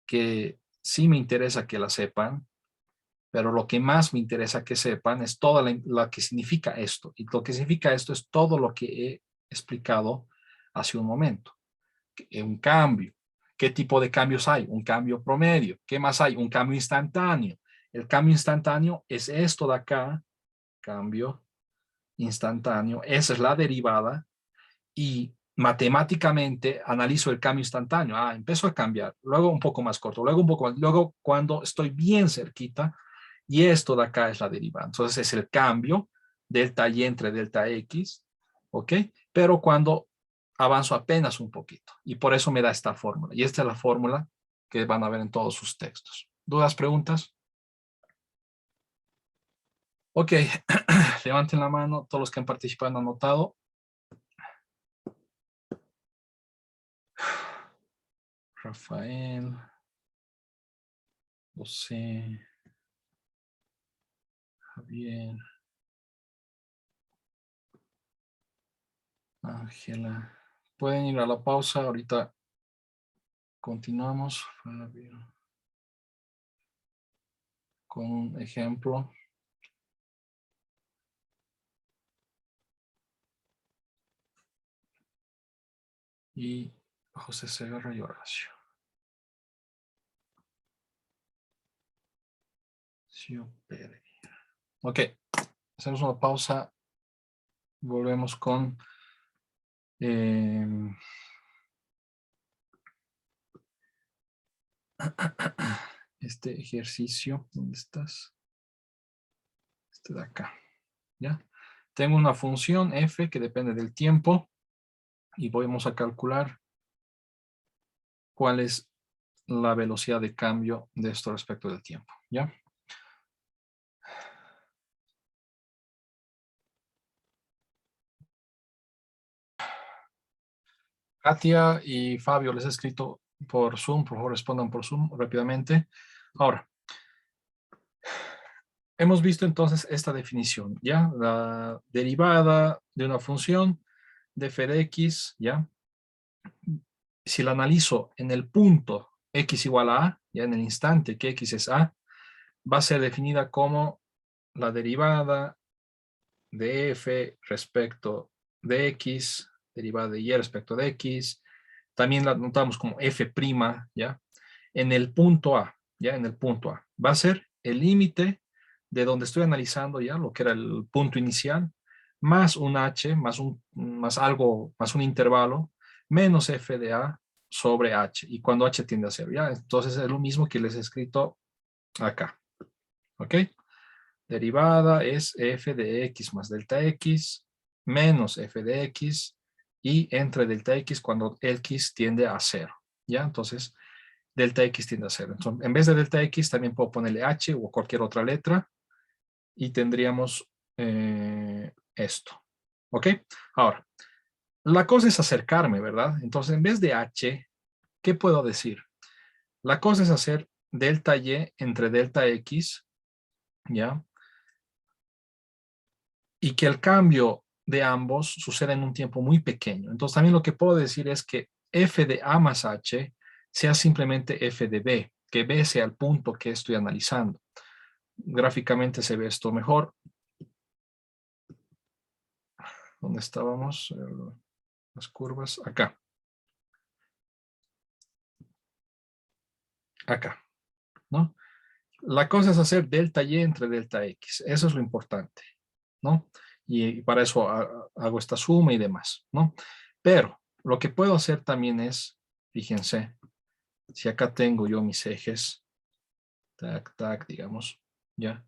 que sí me interesa que la sepan, pero lo que más me interesa que sepan es todo lo que significa esto. Y lo que significa esto es todo lo que he explicado hace un momento. Un cambio. ¿Qué tipo de cambios hay? Un cambio promedio. ¿Qué más hay? Un cambio instantáneo. El cambio instantáneo es esto de acá, cambio instantáneo. Esa es la derivada. Y matemáticamente analizo el cambio instantáneo. Empiezo a cambiar. Luego un poco más corto. Luego un poco más. Luego cuando estoy bien cerquita. Y esto de acá es la derivada. Entonces es el cambio delta Y entre delta X. ¿Ok? Pero cuando avanzo apenas un poquito. Y por eso me da esta fórmula. Y esta es la fórmula que van a ver en todos sus textos. ¿Dudas, preguntas? Ok. Levanten la mano. Todos los que han participado han anotado. Rafael. José. Javier. Ángela. Pueden ir a la pausa. Ahorita continuamos. Con un ejemplo. Y José Segarra y Horacio. Ok, hacemos una pausa volvemos con este ejercicio. ¿Dónde estás? Este de acá. ¿Ya? Tengo una función f que depende del tiempo y vamos a calcular cuál es la velocidad de cambio de esto respecto del tiempo. ¿Ya? Katia y Fabio, les he escrito por Zoom, por favor respondan por Zoom rápidamente. Ahora, hemos visto entonces esta definición, ¿ya? La derivada de una función de f de x, ¿ya? Si la analizo en el punto x igual a a, ya en el instante que x es a, va a ser definida como la derivada de f respecto de x, derivada de y respecto de x, también la notamos como f', ¿ya? En el punto a, ¿ya? En el punto a. Va a ser el límite de donde estoy analizando ya lo que era el punto inicial, más un h, más un intervalo, menos f de a sobre h, y cuando h tiende a 0, ¿ya? Entonces es lo mismo que les he escrito acá, ¿ok? Derivada es f de x más delta x menos f de x y entre delta x cuando x tiende a 0, ¿ya? Entonces, delta x tiende a 0. Entonces, en vez de delta x también puedo ponerle h o cualquier otra letra y tendríamos esto, ¿ok? Ahora, la cosa es acercarme, ¿verdad? Entonces, en vez de h, ¿qué puedo decir? La cosa es hacer delta y entre delta x, ¿ya? Y que el cambio de ambos suceda en un tiempo muy pequeño. Entonces también lo que puedo decir es que f de a más h sea simplemente f de b, que b sea el punto que estoy analizando. Gráficamente se ve esto mejor. ¿Dónde estábamos? Las curvas. Acá. Acá. ¿No? La cosa es hacer delta y entre delta x. Eso es lo importante, ¿no? Y para eso hago esta suma y demás, ¿no? Pero lo que puedo hacer también es, fíjense, si acá tengo yo mis ejes, tac, tac, digamos, ya.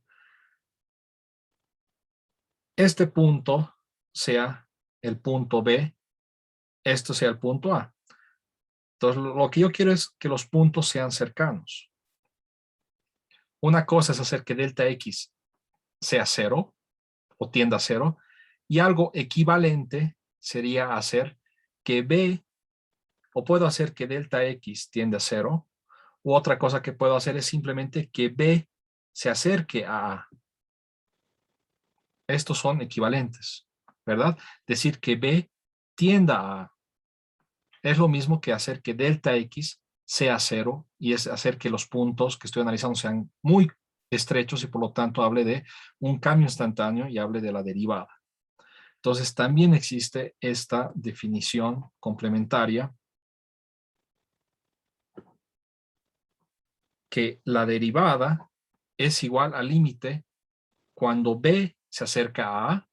Este punto sea el punto B, esto sea el punto A. Entonces, lo que yo quiero es que los puntos sean cercanos. Una cosa es hacer que delta X sea 0 o tienda a 0, y algo equivalente sería hacer que B, o puedo hacer que delta X tienda a 0, u otra cosa que puedo hacer es simplemente que B se acerque a A. Estos son equivalentes, ¿verdad? Decir que B tienda a A es lo mismo que hacer que delta X sea 0, y es hacer que los puntos que estoy analizando sean muy estrechos y por lo tanto hable de un cambio instantáneo y hable de la derivada. Entonces también existe esta definición complementaria que la derivada es igual al límite cuando B se acerca a A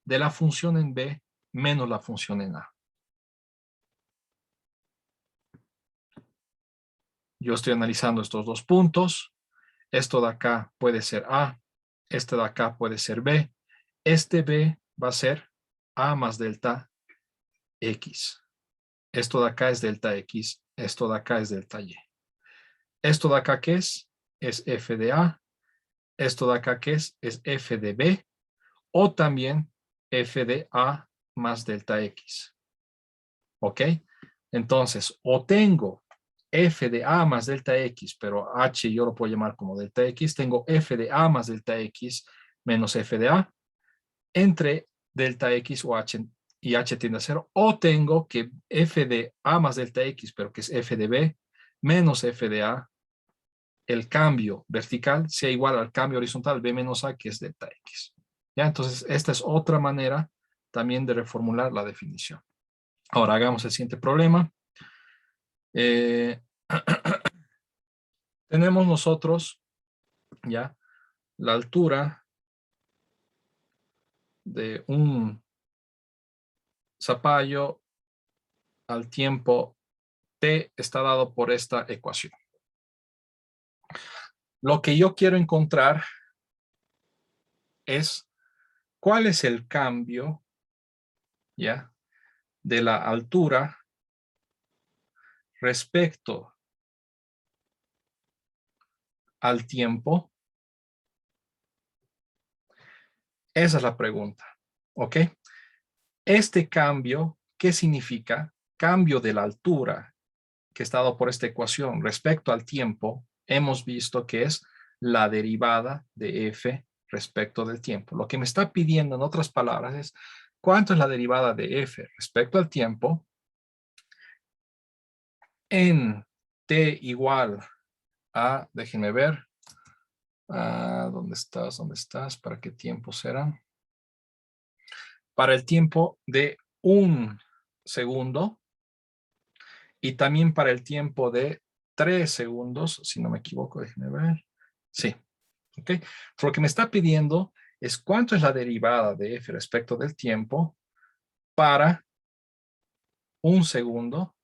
de la función en B menos la función en A. Yo estoy analizando estos dos puntos. Esto de acá puede ser A, este de acá puede ser B. Este B va a ser A más delta X. Esto de acá es delta X, esto de acá es delta Y. Esto de acá, ¿qué es? Es f de A. Esto de acá, ¿qué es? Es f de B. O también f de A más delta X. ¿Ok? Entonces, o tengo f de A más delta X, pero h yo lo puedo llamar como delta X. Tengo f de A más delta X menos f de A entre delta X o h y h tiende a 0. O tengo que f de A más delta X, pero que es f de B, menos f de A, el cambio vertical sea igual al cambio horizontal B menos A, que es delta X. ¿Ya? Entonces, esta es otra manera también de reformular la definición. Ahora, hagamos el siguiente problema. Tenemos nosotros, ¿ya? La altura de un Zapallo al tiempo t está dado por esta ecuación. Lo que yo quiero encontrar es cuál es el cambio, ¿ya?, de la altura respecto al tiempo. Esa es la pregunta, ¿ok? Este cambio, ¿qué significa? Cambio de la altura que está dado por esta ecuación respecto al tiempo, hemos visto que es la derivada de f respecto del tiempo. Lo que me está pidiendo, en otras palabras, es cuánto es la derivada de f respecto al tiempo en t igual a, déjenme ver, ¿dónde estás? ¿Dónde estás? ¿Para qué tiempo será? Para el tiempo de 1 segundo y también para el tiempo de 3 segundos, si no me equivoco, déjenme ver. Sí, ok. Lo que me está pidiendo es cuánto es la derivada de f respecto del tiempo para 1 segundo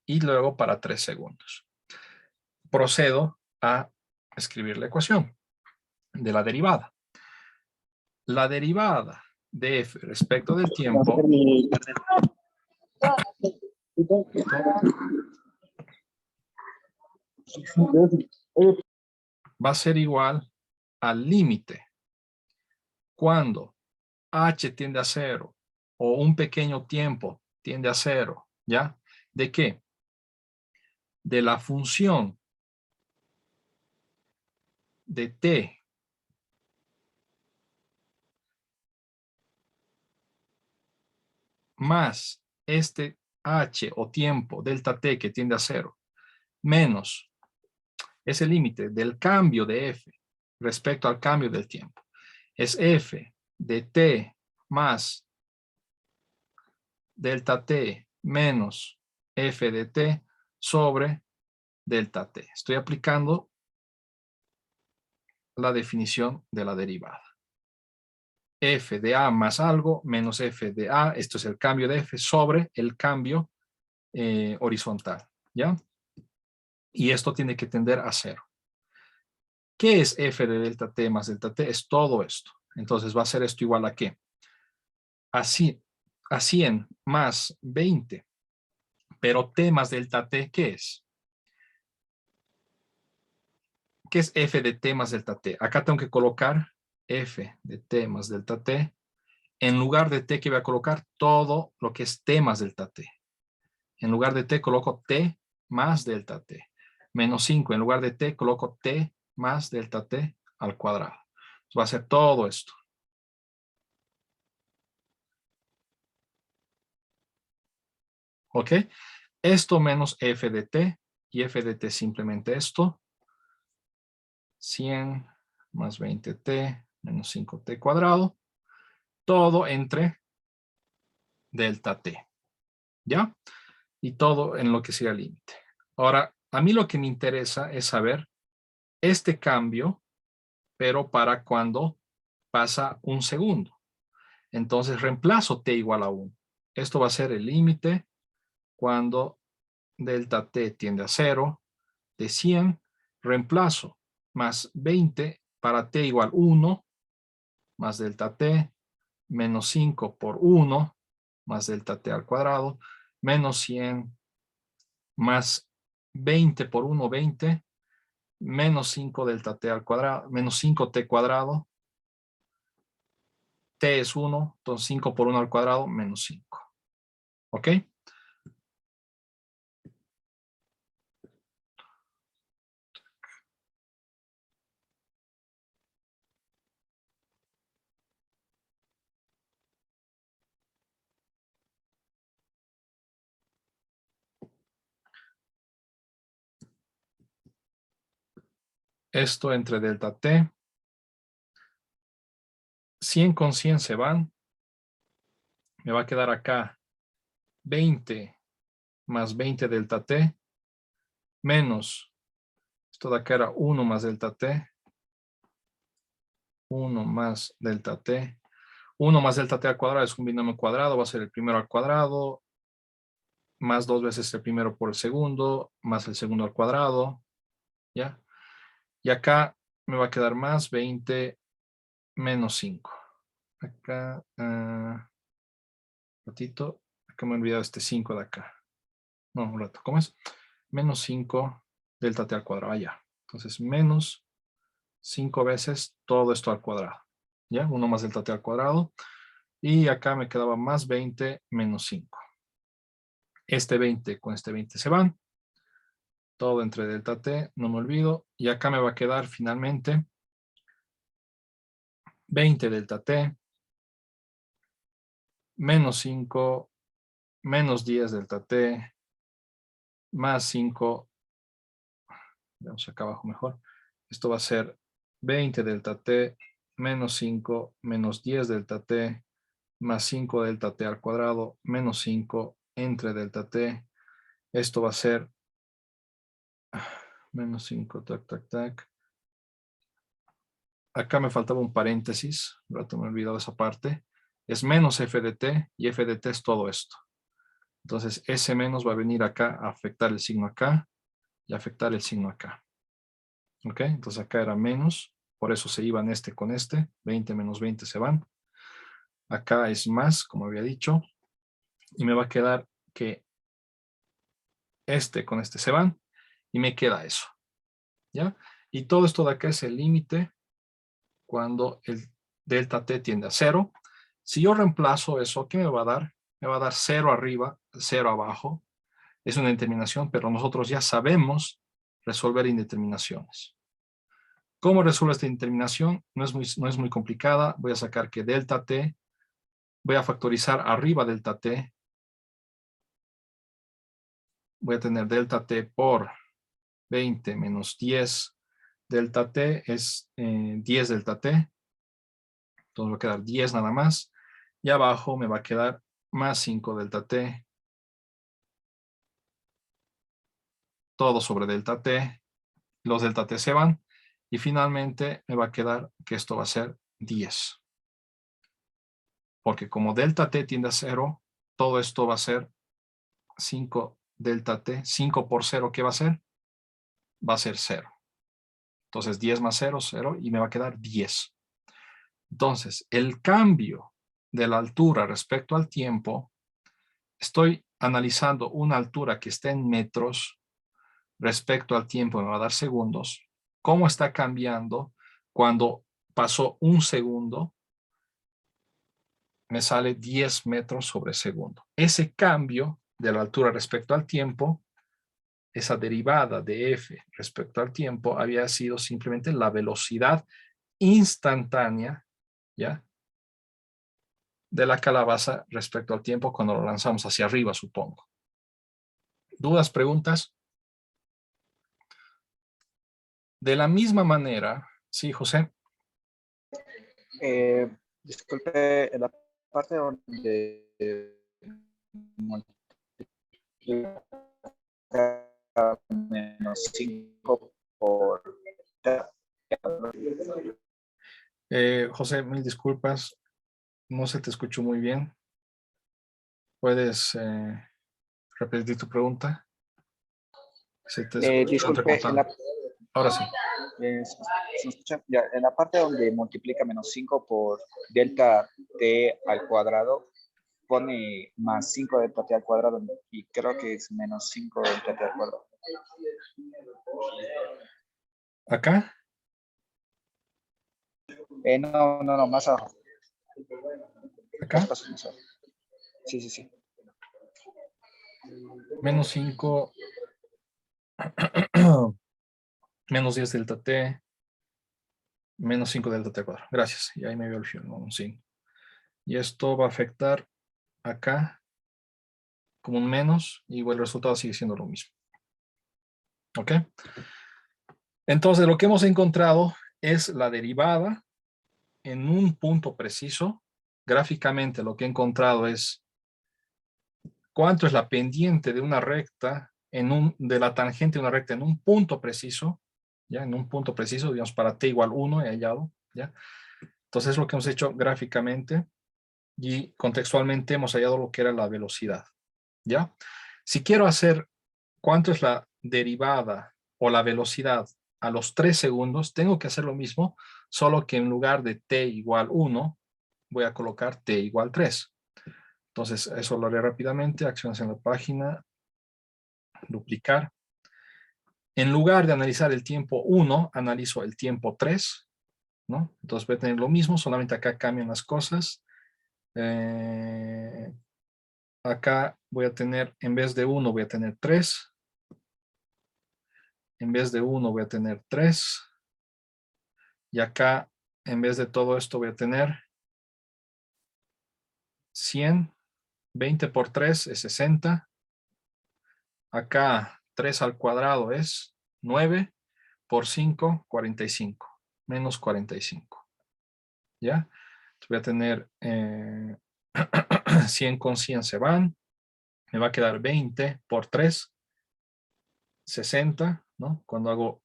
y luego para 3 segundos. Procedo a escribir la ecuación de la derivada. La derivada de f respecto del tiempo va a ser igual al límite cuando h tiende a 0 o un pequeño tiempo tiende a 0, ¿ya? ¿De qué? De la función de t más este h o tiempo delta t que tiende a 0 menos ese límite del cambio de f respecto al cambio del tiempo. Es f de t más delta t menos f de t sobre delta t. Estoy aplicando la definición de la derivada. F de a más algo menos f de a, esto es el cambio de f sobre el cambio horizontal, ¿ya? Y esto tiene que tender a 0. ¿Qué es f de delta t más delta t? Es todo esto. Entonces va a ser esto igual a ¿qué? A 100 más 20. Pero t más delta t, ¿qué es? ¿Qué es f de t más delta t? Acá tengo que colocar f de t más delta t. En lugar de t, que voy a colocar todo lo que es t más delta t. En lugar de t, coloco t más delta t. Menos 5. En lugar de t, coloco t más delta t al cuadrado. Va a ser todo esto. ¿Ok? Esto menos f de t. Y f de t simplemente esto. 100 más 20t menos 5t cuadrado. Todo entre delta t. ¿Ya? Y todo en lo que sea límite. Ahora, a mí lo que me interesa es saber este cambio, pero para cuando pasa 1 segundo. Entonces reemplazo t igual a 1. Esto va a ser el límite cuando delta t tiende a 0 de 100. Reemplazo más 20 para t igual 1 más delta t menos 5 por 1 más delta t al cuadrado menos 100 más 20 por 1, 20 menos 5 delta t al cuadrado menos 5t cuadrado. T es 1, entonces 5 por 1 al cuadrado menos 5. ¿Ok? Esto entre delta t. 100 con 100 se van. Me va a quedar acá 20 más 20 delta t menos, esto de acá era 1 más delta t, 1 más delta t. 1 más delta t al cuadrado es un binomio cuadrado, va a ser el primero al cuadrado, más 2 veces el primero por el segundo, más el segundo al cuadrado, ¿ya? Y acá me va a quedar más 20 menos 5. Acá, ratito, acá me he olvidado este 5 de acá. No, un rato, ¿cómo es? Menos 5 delta t al cuadrado, allá. Entonces, menos 5 veces todo esto al cuadrado, ¿ya? 1 más delta t al cuadrado. Y acá me quedaba más 20 menos 5. Este 20 con este 20 se van. Todo entre delta t, no me olvido. Y acá me va a quedar finalmente 20 delta t menos 5 menos 10 delta t más 5. Veamos acá abajo mejor. Esto va a ser 20 delta t menos 5 menos 10 delta t más 5 delta t al cuadrado menos 5 entre delta t. Esto va a ser menos 5, tac, tac, tac. Acá me faltaba un paréntesis, un rato me he olvidado esa parte. Es menos f de t y f de t es todo esto. Entonces ese menos va a venir acá a afectar el signo acá y afectar el signo acá. ¿Ok? Entonces acá era menos, por eso se iban este con este, 20 menos 20 se van. Acá es más, como había dicho, y me va a quedar que este con este se van y me queda eso. ¿Ya? Y todo esto de acá es el límite cuando el delta t tiende a 0. Si yo reemplazo eso, ¿qué me va a dar? Me va a dar 0 arriba, 0 abajo. Es una indeterminación, pero nosotros ya sabemos resolver indeterminaciones. ¿Cómo resuelvo esta indeterminación? No es muy complicada. Voy a sacar que delta t, voy a factorizar arriba delta t. Voy a tener delta t por 20 menos 10 delta t es 10 delta t. Entonces va a quedar 10 nada más. Y abajo me va a quedar más 5 delta t. Todo sobre delta t. Los delta t se van. Y finalmente me va a quedar que esto va a ser 10. Porque como delta t tiende a 0, todo esto va a ser 5 delta t. 5 por 0, ¿qué va a ser? Va a ser 0. Entonces 10 más 0, 0. Y me va a quedar 10. Entonces, el cambio de la altura respecto al tiempo, estoy analizando una altura que esté en metros respecto al tiempo, me va a dar segundos. ¿Cómo está cambiando cuando pasó un segundo? Me sale 10 metros sobre segundo. Ese cambio de la altura respecto al tiempo, esa derivada de f respecto al tiempo, había sido simplemente la velocidad instantánea, ¿ya?, de la calabaza respecto al tiempo cuando lo lanzamos hacia arriba, supongo. ¿Dudas, preguntas? De la misma manera, sí, José. Disculpe, en la parte donde menos 5 por... José, mil disculpas. No se te escuchó muy bien. ¿Puedes repetir tu pregunta? Se te escuchó disculpe, entrecortado. Ahora sí. ¿se escucha? Ya, en la parte donde multiplica menos 5 por delta t al cuadrado, pone más 5 delta t al cuadrado y creo que es menos 5 delta t al cuadrado. ¿Acá? No, más abajo. ¿Acá? Más abajo. Sí. Menos 5. Menos 10 delta t. Menos 5 delta t al cuadrado. Gracias. Y ahí me vio el fiel, ¿no? Sí. Y esto va a afectar acá como un menos, y el resultado sigue siendo lo mismo. ¿Ok? Entonces, lo que hemos encontrado es la derivada en un punto preciso. Gráficamente, lo que he encontrado es cuánto es la pendiente de una recta, de la tangente de una recta en un punto preciso, ¿ya? En un punto preciso, digamos, para t igual 1 he hallado, ¿ya? Entonces, es lo que hemos hecho gráficamente. y contextualmente hemos hallado lo que era la velocidad, ¿ya? Si quiero hacer cuánto es la derivada o la velocidad a los 3 segundos, tengo que hacer lo mismo, solo que en lugar de t igual 1, voy a colocar t igual 3. Entonces, eso lo haré rápidamente. Acciones en la página. Duplicar. En lugar de analizar el tiempo 1, analizo el tiempo 3, ¿no? Entonces voy a tener lo mismo, solamente acá cambian las cosas. Acá voy a tener, en vez de 1, voy a tener 3. En vez de 1, voy a tener 3. Y acá, en vez de todo esto, voy a tener 100. 20 por 3 es 60. Acá 3 al cuadrado es 9 por 5, 45. Menos 45. ¿Ya? Entonces voy a tener 100 con 100 se van. Me va a quedar 20 por 3, 60, ¿no? Cuando hago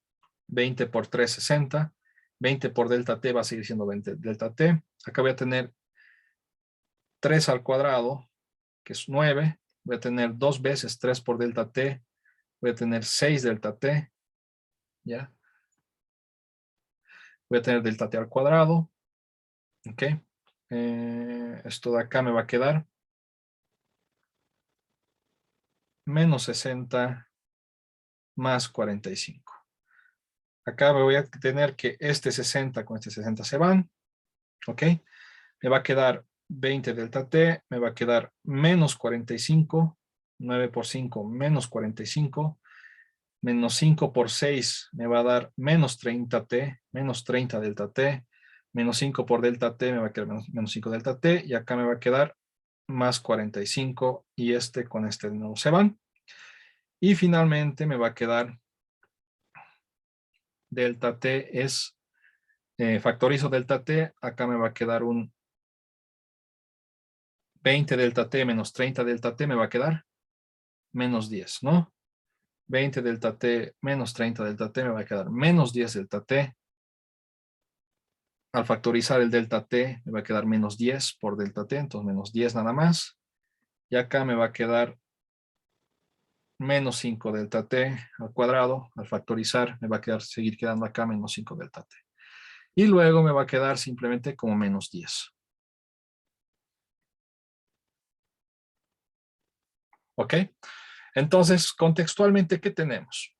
20 por 3, 60. 20 por delta t va a seguir siendo 20 delta t. Acá voy a tener 3 al cuadrado, que es 9. Voy a tener 2 veces 3 por delta t. Voy a tener 6 delta t. ¿Ya? Voy a tener delta t al cuadrado. ¿Ok? Esto de acá me va a quedar menos 60 más 45. Acá me voy a tener que este 60 con este 60 se van. ¿Ok? Me va a quedar 20 delta t, me va a quedar menos 45. 9 por 5, menos 45. Menos 5 por 6 me va a dar menos 30t, menos 30 delta t. Menos 5 por delta t me va a quedar menos 5 delta t. Y acá me va a quedar más 45. Y este con este de nuevo se van. Y finalmente me va a quedar delta t es, factorizo delta t, acá me va a quedar un 20 delta t menos 30 delta t, me va a quedar menos 10, ¿no? 20 delta t menos 30 delta t me va a quedar menos 10 delta t. Al factorizar el delta t me va a quedar menos 10 por delta t, entonces menos 10 nada más. Y acá me va a quedar menos 5 delta t al cuadrado. Al factorizar me va a quedar, seguir quedando acá menos 5 delta t. Y luego me va a quedar simplemente como menos 10. ¿Ok? Entonces, contextualmente, ¿qué tenemos?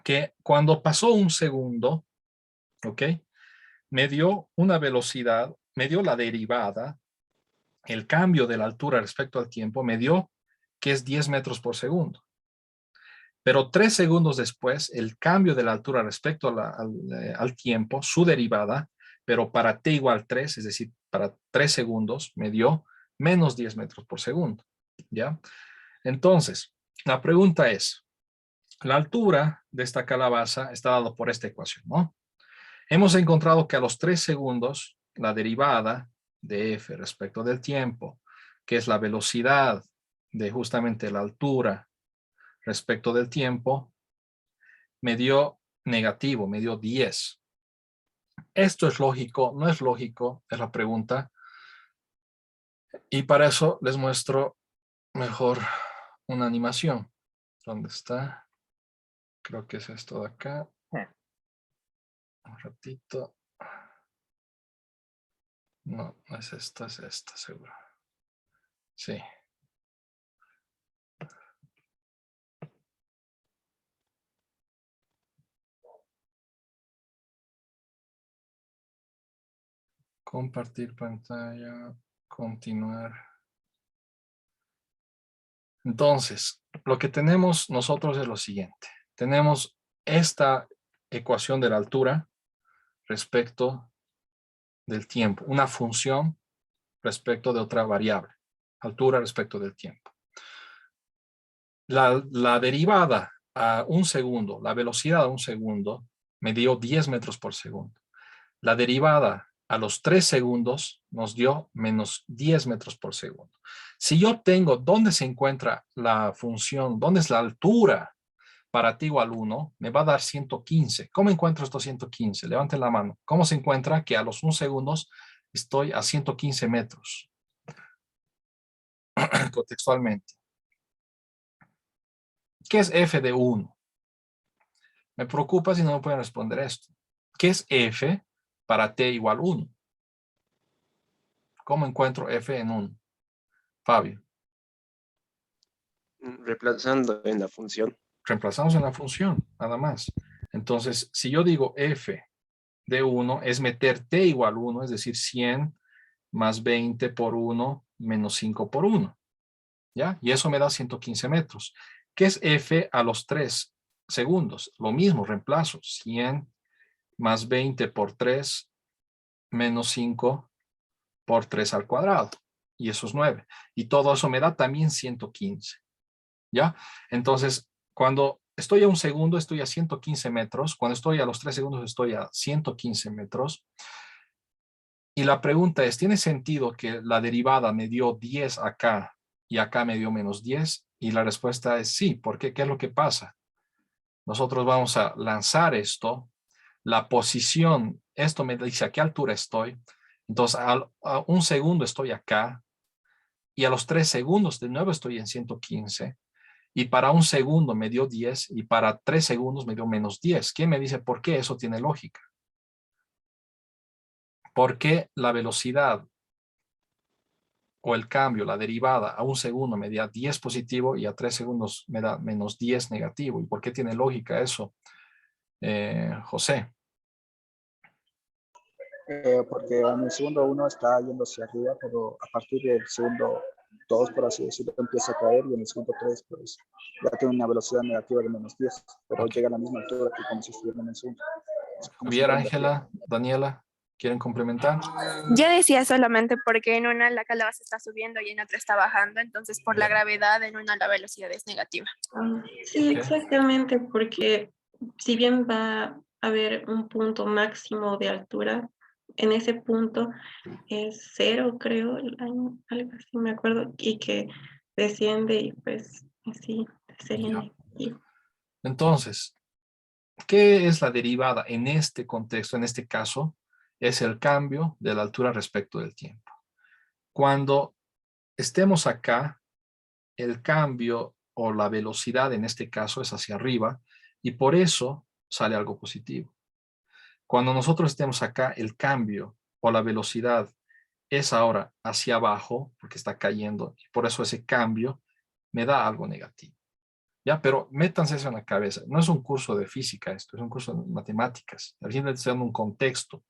Que cuando pasó un segundo, ¿ok? Me dio una velocidad, me dio la derivada, el cambio de la altura respecto al tiempo, me dio que es 10 metros por segundo. Pero 3 segundos después, el cambio de la altura respecto al tiempo, su derivada, pero para t igual 3, es decir, para 3 segundos, me dio menos 10 metros por segundo. ¿Ya? Entonces, la pregunta es, la altura de esta calabaza está dado por esta ecuación, ¿no? Hemos encontrado que a los 3 segundos, la derivada de f respecto del tiempo, que es la velocidad de justamente la altura respecto del tiempo, me dio negativo, me dio 10. ¿Esto es lógico? ¿No es lógico? Es la pregunta. Y para eso les muestro mejor una animación. ¿Dónde está? Creo que es esto de acá. Un ratito. No, no es esta, seguro. Sí. Compartir pantalla, continuar. Entonces, lo que tenemos nosotros es lo siguiente. Tenemos esta ecuación de la altura respecto del tiempo, una función respecto de otra variable, altura respecto del tiempo. La derivada a un segundo, la velocidad a un segundo, me dio 10 metros por segundo. La derivada a los 3 segundos nos dio menos 10 metros por segundo. Si yo tengo dónde se encuentra la función, dónde es la altura para t igual 1, me va a dar 115. ¿Cómo encuentro estos 115? Levanten la mano. ¿Cómo se encuentra que a los 1 segundos estoy a 115 metros? contextualmente. ¿Qué es f de 1? Me preocupa si no me pueden responder esto. ¿Qué es f para t igual 1? ¿Cómo encuentro f en 1? Fabio. Reemplazando en la función. Reemplazamos en la función, nada más. Entonces, si yo digo f de 1 es meter t igual 1, es decir, 100 más 20 por 1 menos 5 por 1. ¿Ya? Y eso me da 115 metros. ¿Qué es f a los 3 segundos? Lo mismo, reemplazo. 100 más 20 por 3 menos 5 por 3 al cuadrado. Y eso es 9. Y todo eso me da también 115. ¿Ya? Entonces, cuando estoy a un segundo, estoy a 115 metros. Cuando estoy a los 3 segundos, estoy a 115 metros. Y la pregunta es, ¿tiene sentido que la derivada me dio 10 acá y acá me dio menos 10? Y la respuesta es sí. ¿Por qué? ¿Qué es lo que pasa? Nosotros vamos a lanzar esto. La posición, esto me dice a qué altura estoy. Entonces, a un segundo estoy acá. Y a los 3 segundos de nuevo estoy en 115. Y para un segundo me dio 10 y para 3 segundos me dio menos 10. ¿Quién me dice por qué? Eso tiene lógica. Porque la velocidad o el cambio, la derivada, a un segundo me da 10 positivo y a 3 segundos me da menos 10 negativo. ¿Y por qué tiene lógica eso, José? Porque en el segundo 1 está yendo hacia arriba, pero a partir del segundo 2, por así decirlo, empieza a caer y en el segundo 3, pues ya tiene una velocidad negativa de menos 10, pero llega a la misma altura que como si estuviera en el segundo. Javier, Ángela, Daniela, ¿quieren complementar? Yo decía solamente porque en una la calabaz está subiendo y en otra está bajando, entonces por la gravedad en una la velocidad es negativa. Sí, Ok. exactamente, porque si bien va a haber un punto máximo de altura, en ese punto es 0, creo, algo así me acuerdo, y que desciende y pues así sería Ya. negativo. Entonces, ¿qué es la derivada en este contexto, en este caso? Es el cambio de la altura respecto del tiempo. Cuando estemos acá, el cambio o la velocidad en este caso es hacia arriba y por eso sale algo positivo. Cuando nosotros estemos acá, el cambio o la velocidad es ahora hacia abajo porque está cayendo y por eso ese cambio me da algo negativo. ¿Ya? Pero métanse eso en la cabeza. No es un curso de física esto, es un curso de matemáticas. Al final estoy dando un contexto.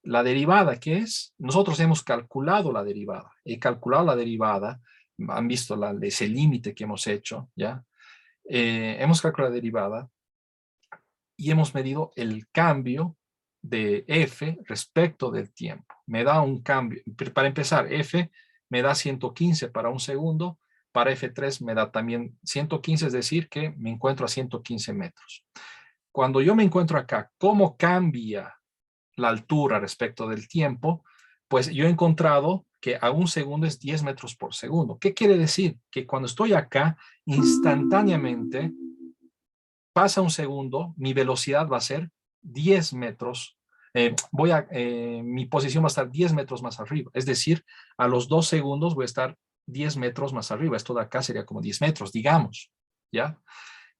La derivada, ¿qué es? Nosotros hemos calculado la derivada. He calculado la derivada. Han visto ese límite que hemos hecho, ¿ya? Hemos calculado la derivada y hemos medido el cambio de f respecto del tiempo. Me da un cambio. Para empezar, f me da 115 para un segundo. Para F3 me da también 115, es decir, que me encuentro a 115 metros. Cuando yo me encuentro acá, ¿cómo cambia la altura respecto del tiempo? Pues yo he encontrado que a un segundo es 10 metros por segundo. ¿Qué quiere decir? Que cuando estoy acá, instantáneamente pasa un segundo, mi velocidad va a ser 10 metros. Mi posición va a estar 10 metros más arriba. Es decir, a los 2 segundos voy a estar 10 metros más arriba. Esto de acá sería como 10 metros, digamos. ¿Ya?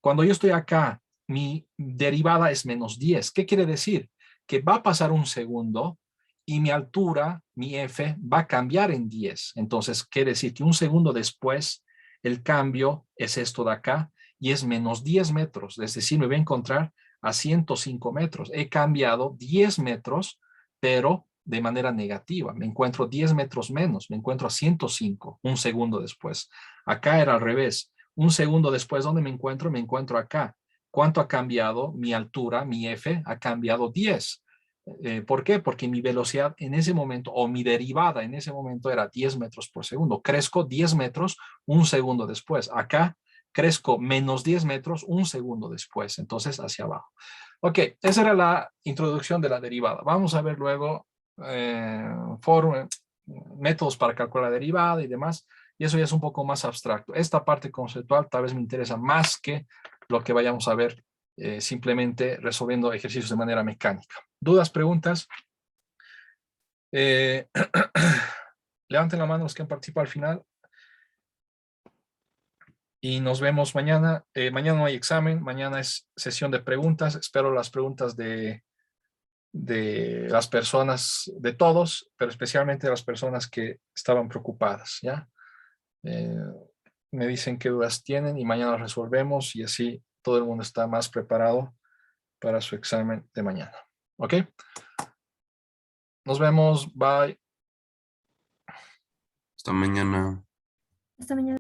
Cuando yo estoy acá, mi derivada es menos 10. ¿Qué quiere decir? Que va a pasar un segundo y mi altura, mi f, va a cambiar en 10. Entonces, quiere decir que un segundo después, el cambio es esto de acá y es menos 10 metros. Es decir, me voy a encontrar a 105 metros. He cambiado 10 metros, pero de manera negativa. Me encuentro 10 metros menos. Me encuentro a 105 un segundo después. Acá era al revés. Un segundo después, ¿dónde me encuentro? Me encuentro acá. ¿Cuánto ha cambiado? Mi altura, mi f, ha cambiado 10. ¿Por qué? Porque mi velocidad en ese momento, o mi derivada en ese momento era 10 metros por segundo. Crezco 10 metros un segundo después. Acá crezco menos 10 metros un segundo después. Entonces, hacia abajo. Ok, esa era la introducción de la derivada. Vamos a ver luego métodos para calcular la derivada y demás. Y eso ya es un poco más abstracto. Esta parte conceptual tal vez me interesa más que lo que vayamos a ver simplemente resolviendo ejercicios de manera mecánica. ¿Dudas, preguntas? Levanten la mano los que han participado al final. Y nos vemos mañana. Mañana no hay examen, mañana es sesión de preguntas. Espero las preguntas de las personas, de todos, pero especialmente de las personas que estaban preocupadas, ¿ya? Me dicen qué dudas tienen y mañana las resolvemos y así todo el mundo está más preparado para su examen de mañana. ¿Ok? Nos vemos. Bye. Hasta mañana. Hasta mañana.